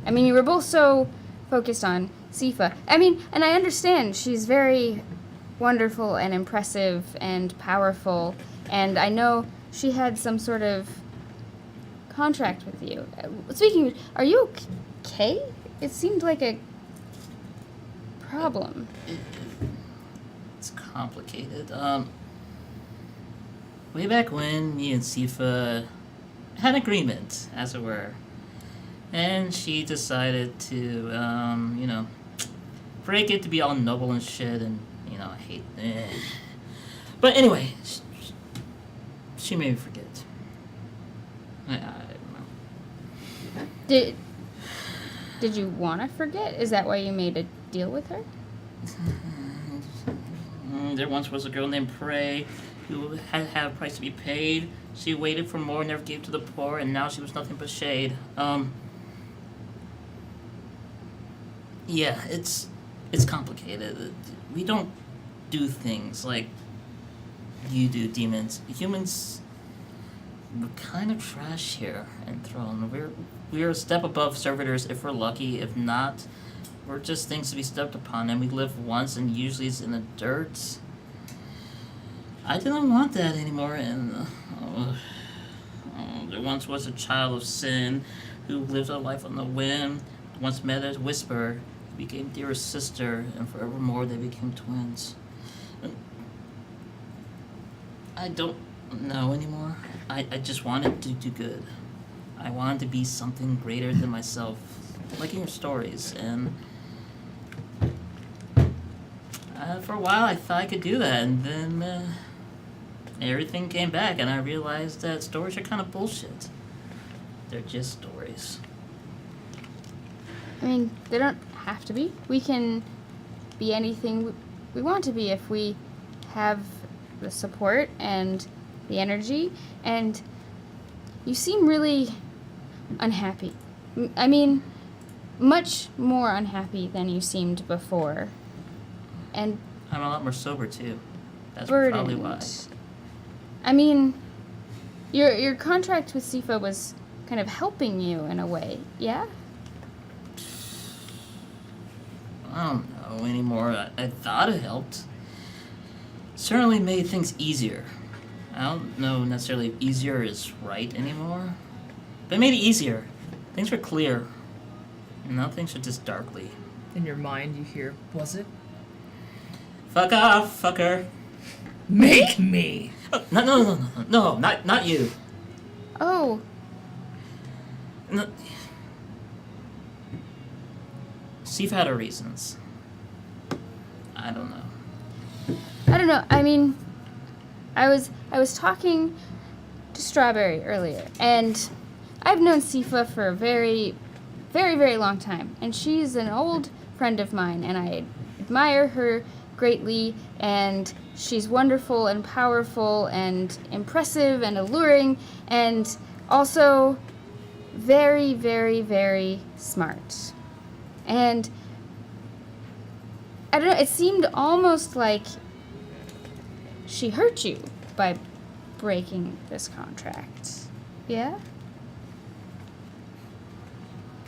E: I mean, you were both so focused on Sifa. I mean, and I understand she's very wonderful and impressive and powerful, and I know she had some sort of contract with you. Speaking of, are you okay? It seemed like a problem.
D: It's complicated. Way back when, me and Sifa had an agreement, as it were. And she decided to, break it to be all noble and shit, and, I hate it. But anyway, she made me forget. I don't know.
E: Did you want to forget? Is that why you made a deal with her?
D: There once was a girl named Prey who had a price to be paid. She waited for more, never gave to the poor, and now she was nothing but shade. Yeah, it's complicated. We don't do things like you do, demons. Humans, we're kind of trash here in Throne. We're a step above servitors if we're lucky. If not, we're just things to be stepped upon, and we live once, and usually it's in the dirt. I didn't want that anymore, and there once was a child of sin who lived a life on the whim. Once met a whisper, became dearest sister, and forevermore they became twins. I don't know anymore. I just wanted to do good. I wanted to be something greater than myself, like in your stories, and for a while I thought I could do that, and then everything came back, and I realized that stories are kind of bullshit. They're just stories.
E: I mean, they don't have to be. We can be anything we want to be if we have the support and the energy. And you seem really unhappy. I mean, much more unhappy than you seemed before. And
D: I'm a lot more sober too. That's
E: burdened.
D: probably why.
E: I mean, your contract with SIFA was kind of helping you in a way, yeah?
D: I don't know anymore. I thought it helped. Certainly made things easier. I don't know necessarily if easier is right anymore, but it made it easier. Things were clear. Now things are just darkly.
A: In your mind, you hear, was it?
D: Fuck off, fucker.
A: Make me!
D: Oh, no, not you.
E: Oh,
D: No. Steve had her reasons. I don't know.
E: I don't know. I mean, I was talking to Strawberry earlier, and I've known Sifa for a very, very, very long time, and she's an old friend of mine, and I admire her greatly, and she's wonderful and powerful and impressive and alluring, and also very, very, very smart. And I don't know, it seemed almost like she hurt you by breaking this contract. Yeah?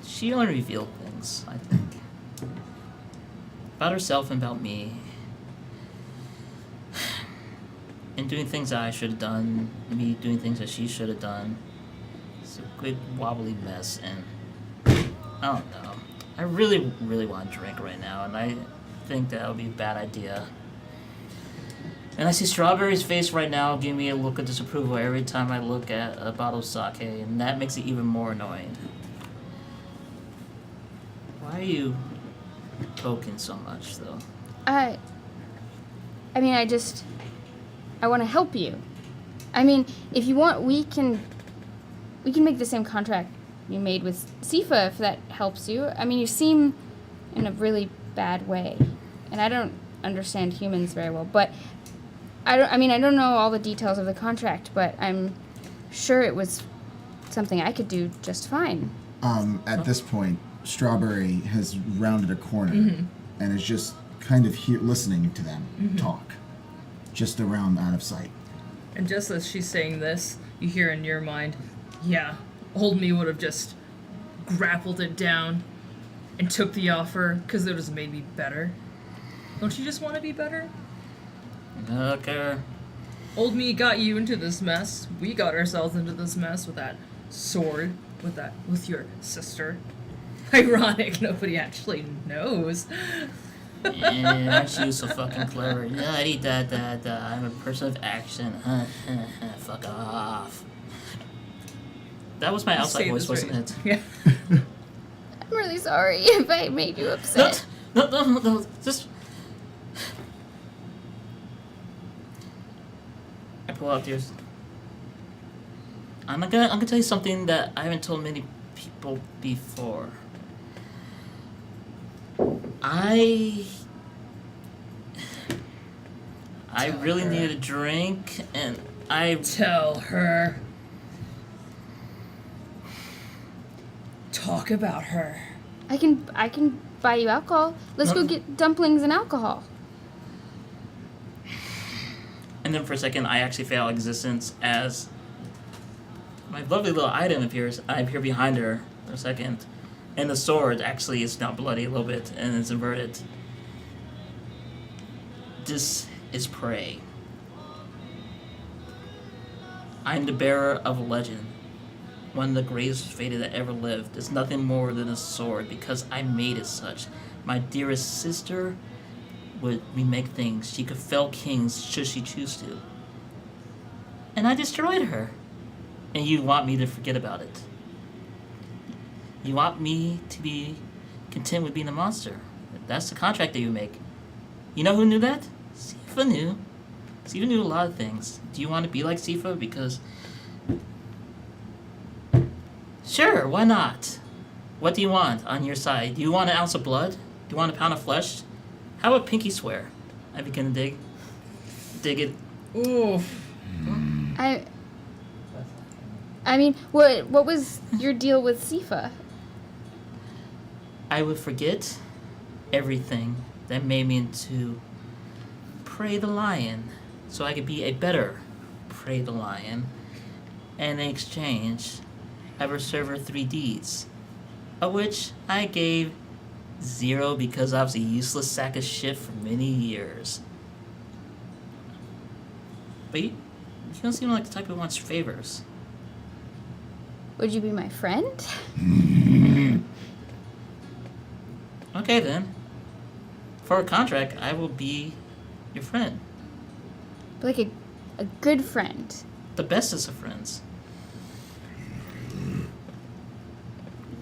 D: She only revealed things, I think. About herself and about me. And doing things that I should have done, me doing things that she should have done. It's a big wobbly mess, and I don't know. I really, really want to drink right now, and I think that would be a bad idea. And I see Strawberry's face right now giving me a look of disapproval every time I look at a bottle of sake, and that makes it even more annoying. Why are you poking so much, though?
E: I mean, I want to help you. I mean, if you want, we can make the same contract you made with Sifa if that helps you. I mean, you seem in a really bad way, and I don't understand humans very well, but I don't know all the details of the contract, but I'm sure it was something I could do just fine.
F: At this point, Strawberry has rounded a corner and is just kind of listening to them talk, just around out of sight.
A: And just as she's saying this, you hear in your mind, yeah, old me would have just grappled it down and took the offer because it was made me better. Don't you just want to be better?
D: Okay.
A: Old me got you into this mess. We got ourselves into this mess with that sword, with your sister. Ironic, nobody actually knows.
D: Yeah, aren't you so fucking clever? Da-dee-da-da-da, I'm a person of action. Fuck off. That was my outside
A: Say
D: voice,
A: this
D: wasn't
A: right.
D: it?
A: Yeah.
E: I'm really sorry if I made you upset.
D: No, just... I pull out yours. I'm gonna tell you something that I haven't told many people before. I really needed a drink, and I...
A: Tell her. Talk about her.
E: I can buy you alcohol. Let's go get dumplings and alcohol.
D: And then for a second, I actually fail existence as my lovely little item appears. I appear behind her for a second. And the sword actually is now bloody a little bit and it's inverted. This is prey. I'm the bearer of a legend. One of the greatest fated that ever lived. It's nothing more than a sword because I made it such. My dearest sister would remake things. She could fell kings should she choose to. And I destroyed her. And you want me to forget about it. You want me to be content with being a monster. That's the contract that you make. You know who knew that? Sifa knew. Sifa knew a lot of things. Do you want to be like Sifa? Because... Sure, why not? What do you want on your side? Do you want an ounce of blood? Do you want a pound of flesh? How about pinky swear? I begin to dig it.
A: Ooh.
E: I mean, what was your deal with Sifa?
D: I would forget everything that made me into Prey the Lion, so I could be a better Prey the Lion. And in exchange, I would serve her 3 deeds, of which I gave 0 because I was a useless sack of shit for many years. But you don't seem like the type who wants favors.
E: Would you be my friend?
D: Okay then. For a contract, I will be your friend.
E: Like a good friend.
D: The bestest of friends.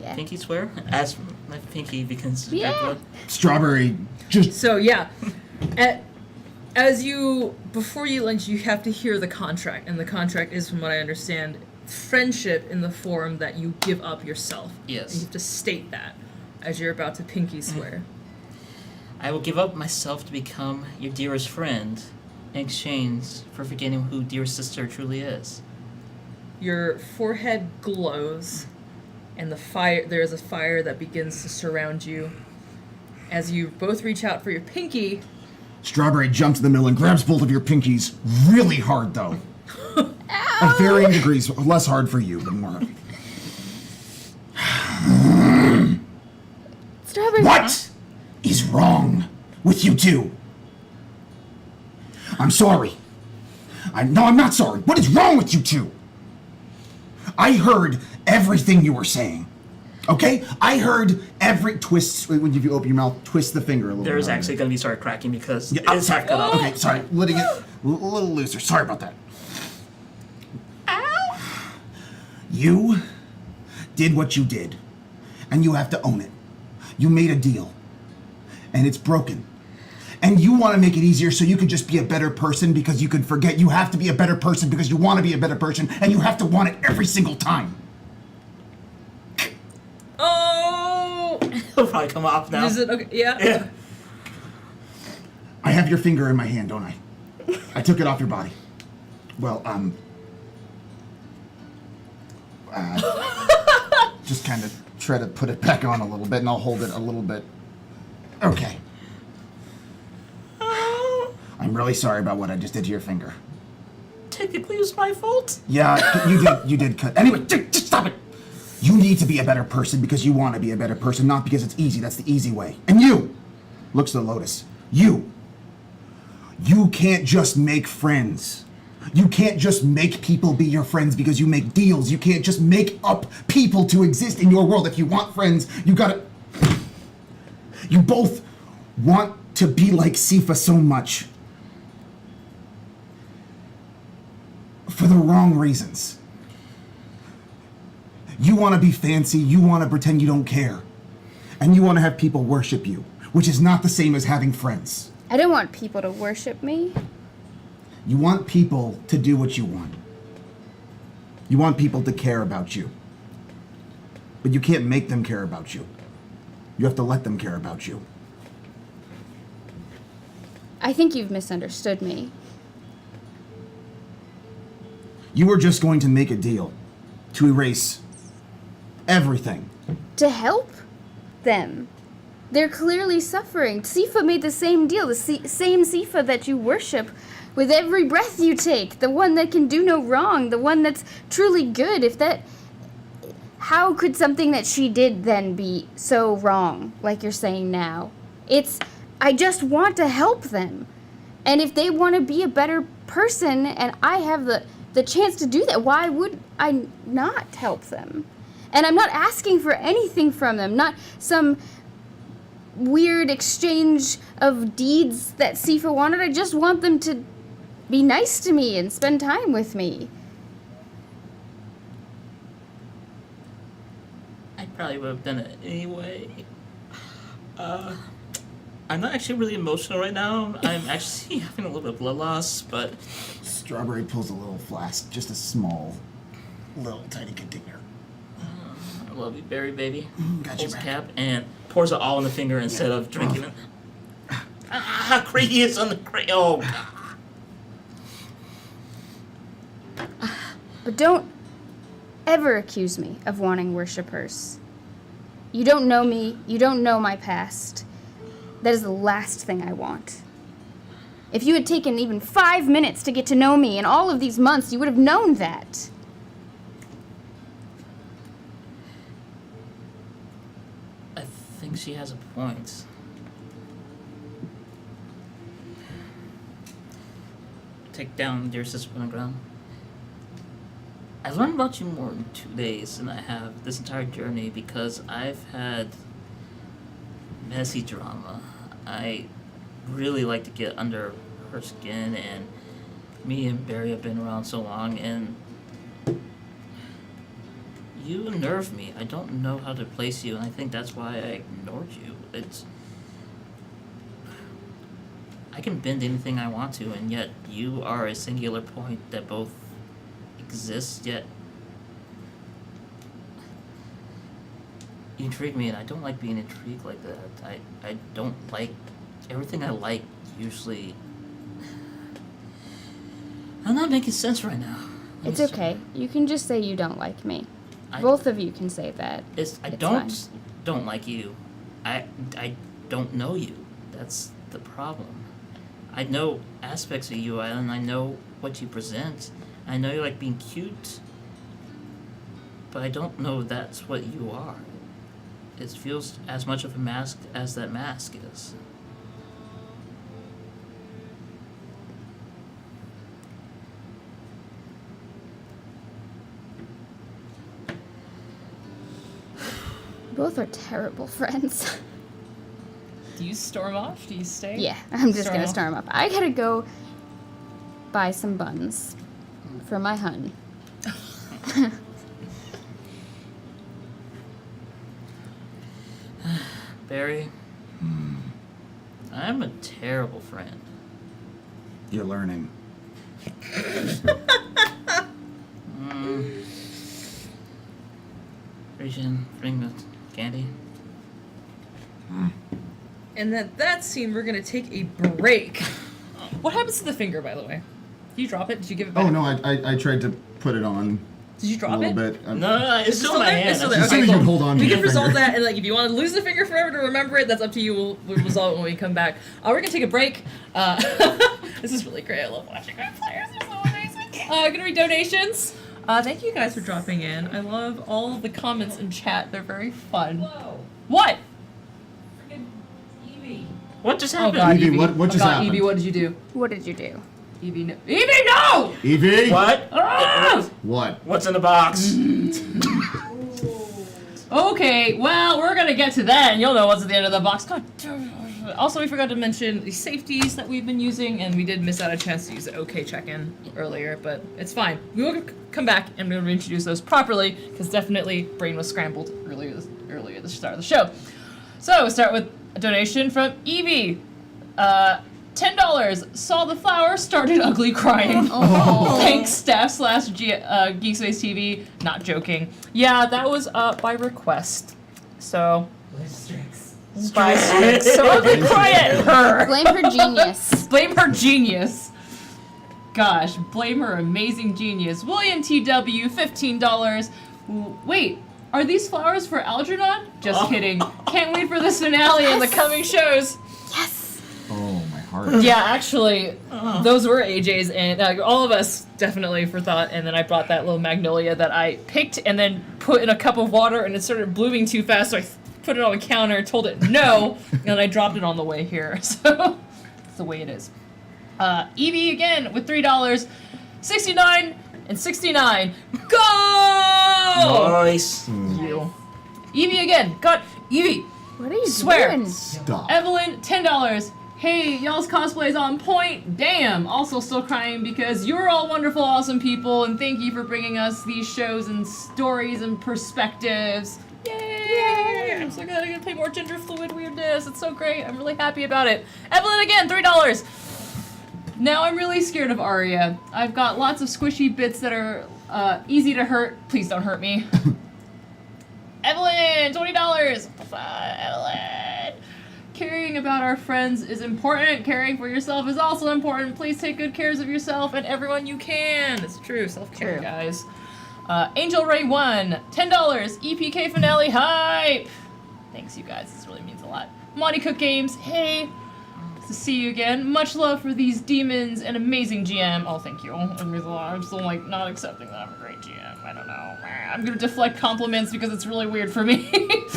E: Yeah.
D: Pinky swear? As my pinky begins to
E: Yeah.
D: blood.
F: Strawberry just
A: So yeah, before you lunch, you have to hear the contract, and the contract is, from what I understand, friendship in the form that you give up yourself.
D: Yes.
A: And you have to state that as you're about to pinky swear.
D: I will give up myself to become your dearest friend in exchange for forgetting who dear sister truly is.
A: Your forehead glows, and there is a fire that begins to surround you. As you both reach out for your pinky,
F: Strawberry jumps in the middle and grabs both of your pinkies really hard, though. At varying degrees, less hard for you, but more.
E: Strawberry.
F: What is wrong with you two? I'm sorry. I'm not sorry. What is wrong with you two? I heard everything you were saying. Okay? I heard every twist. When you open your mouth, twist the finger a little bit.
D: There's actually going to be start cracking because
F: Yeah,
D: it's half cut off.
F: Okay, sorry. Letting it a little looser. Sorry about that.
D: Ow!
F: You did what you did, and you have to own it. You made a deal, and it's broken. And you want to make it easier so you can just be a better person because you can forget you have to be a better person because you want to be a better person, and you have to want it every single time.
A: oh,
D: It'll probably come off now.
A: is it okay? Yeah.
D: Yeah.
F: I have your finger in my hand, don't I? I took it off your body. Well, just kind of try to put it back on a little bit, and I'll hold it a little bit. Okay. I'm really sorry about what I just did to your finger.
D: Technically, it was my fault.
F: Yeah, you did cut. Anyway, just stop it. You need to be a better person because you want to be a better person, not because it's easy. That's the easy way. And you, looks to Lotus, you can't just make friends. You can't just make people be your friends because you make deals. You can't just make up people to exist in your world. If you want friends, you gotta... You both want to be like Sifa so much. For the wrong reasons. You want to be fancy, you want to pretend you don't care. And you want to have people worship you, which is not the same as having friends.
E: I don't want people to worship me.
F: You want people to do what you want. You want people to care about you. But you can't make them care about you. You have to let them care about you.
E: I think you've misunderstood me.
F: You were just going to make a deal to erase everything.
E: To help them. They're clearly suffering. Sifa made the same deal, the same Sifa that you worship with every breath you take, the one that can do no wrong, the one that's truly good. How could something that she did then be so wrong, like you're saying now? I just want to help them. And if they want to be a better person and I have the chance to do that, why would I not help them? And I'm not asking for anything from them, not some weird exchange of deeds that Sifa wanted. I just want them to be nice to me and spend time with me.
D: I probably would have done it anyway. I'm not actually really emotional right now. I'm actually having a little bit of blood loss, but
F: Strawberry pulls a little flask, just a small, little tiny container.
D: I love you, Berry baby.
F: Got
D: Pulls
F: your
D: the
F: back.
D: cap and pours it all on the finger instead of drinking it. Crate is on the crate. Oh, God.
E: But don't ever accuse me of wanting worshipers. You don't know me. You don't know my past. That is the last thing I want. If you had taken even 5 minutes to get to know me in all of these months, you would have known that.
D: I think she has a point. Take down dear sister on the ground. I learned about you more in 2 days than I have this entire journey because I've had messy drama. I really like to get under her skin, and me and Barry have been around so long, and you unnerve me. I don't know how to place you, and I think that's why I ignored you. I can bend anything I want to, and yet you are a singular point that both exists, yet you intrigue me, and I don't like being intrigued like that. I don't like everything I like usually. I'm not making sense right now.
E: It's okay. You can just say you don't like me.
D: I-
E: Both of you can say that.
D: I
E: It's
D: don't like you. I don't know you. That's the problem. I know aspects of you, and I know what you present. I know you like being cute, but I don't know that's what you are. It feels as much of a mask as that mask is.
E: Both are terrible friends.
A: Do you storm off? Do you stay?
E: Yeah, I'm just
A: Storm
E: gonna
A: off?
E: storm up. I gotta go buy some buns for my hun.
D: Barry, I'm a terrible friend.
F: You're learning.
D: Reach in, bring the candy.
A: And then that scene, we're gonna take a break. What happens to the finger, by the way? Did you drop it? Did you give it back?
C: Oh no, I tried to put it on
A: Did you
C: a
A: drop
C: little
A: it?
C: bit.
D: No, it's still in my
A: there?
D: hand.
A: It's still
C: You
A: there.
C: said
A: Okay,
C: you
A: cool.
C: could hold on to
A: We
C: your
A: can resolve
C: finger.
A: that, and like if you want to lose the finger forever to remember it, that's up to you. We'll resolve it when we come back. We're gonna take a break. This is really great. I love watching our players. They're so amazing. Gonna read donations. Thank you guys for dropping in. I love all of the comments in chat. They're very fun.
B: Whoa.
A: What?
B: Freaking Evie.
D: What just
A: Oh
D: happened?
A: God,
C: Evie,
A: Evie.
C: what just
A: oh, God,
C: happened?
A: Evie, what did you do?
E: What did you do?
A: Evie, no. Evie, no!
C: Evie.
D: What?
A: Ah!
C: What?
D: What's in the box?
A: Okay, well, we're gonna get to that, and you'll know what's at the end of the box. God. Also, we forgot to mention the safeties that we've been using, and we did miss out a chance to use the OK check-in earlier, but it's fine. We will come back and we'll reintroduce those properly, because definitely brain was scrambled earlier at the start of the show. So we'll start with a donation from Evie. $10. Saw the flower, started ugly crying. Thanks, Steph / GeekSpaceTV. Not joking. Yeah, that was by request. So. By so ugly cry at her.
E: Blame her genius.
A: Blame her genius. Gosh, blame her amazing genius. William TW, $15. Wait, Are these flowers for Algernon? Just kidding. Can't wait for this finale and the coming shows.
E: Yes.
F: Oh, my heart.
A: Yeah, actually, those were AJ's, and all of us definitely forethought. And then I brought that little magnolia that I picked and then put in a cup of water, and it started blooming too fast, so I put it on the counter, told it no, and I dropped it on the way here. So that's the way it is. Evie again with $3, 69 and 69. Go!
D: Nice.
A: You. Evie again. Got Evie.
E: What are you
A: Swear.
E: doing?
C: Stop.
A: Evelyn, $10. Hey, y'all's cosplay is on point. Damn. Also still crying because you're all wonderful, awesome people, and thank you for bringing us these shows and stories and perspectives. Yay! I'm so glad I get to play more gender fluid weirdness. It's so great. I'm really happy about it. Evelyn again, $3. Now I'm really scared of Arya. I've got lots of squishy bits that are easy to hurt. Please don't hurt me. Evelyn, $20. Evelyn. Caring about our friends is important. Caring for yourself is also important. Please take good care of yourself and everyone you can. It's true. Self-care,
E: True.
A: guys. Angel Ray 1, $10. EPK finale hype. Thanks, you guys. This really means a lot. Monty Cook Games, hey. To see you again. Much love for these demons and amazing GM. Oh, thank you. It means a lot. I'm still like not accepting that I'm a great GM. I don't know. I'm gonna deflect compliments because it's really weird for me.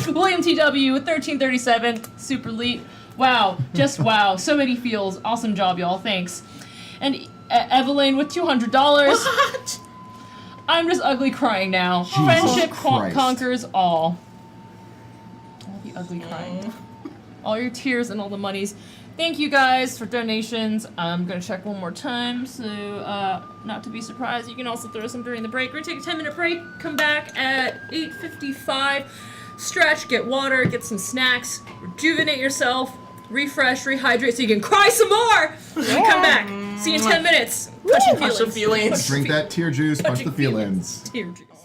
A: William TW with 1337. Super elite. Wow. Just wow. So many feels. Awesome job, y'all. Thanks. And Evelyn with $200.
D: What?
A: I'm just ugly crying now.
C: Jesus
A: Friendship
C: Christ.
A: conquers all. All the ugly crying. All your tears and all the monies. Thank you guys for donations. I'm gonna check one more time, so not to be surprised. You can also throw some during the break. We're gonna take a 10-minute break. Come back at 8:55. Stretch, get water, get some snacks, rejuvenate yourself, refresh, rehydrate, so you can cry some more. And come back. See you in 10 minutes. Touching
D: Touch the feelings.
C: Drink that tear juice, punch the
A: Touching
C: feelings.
A: Tear juice.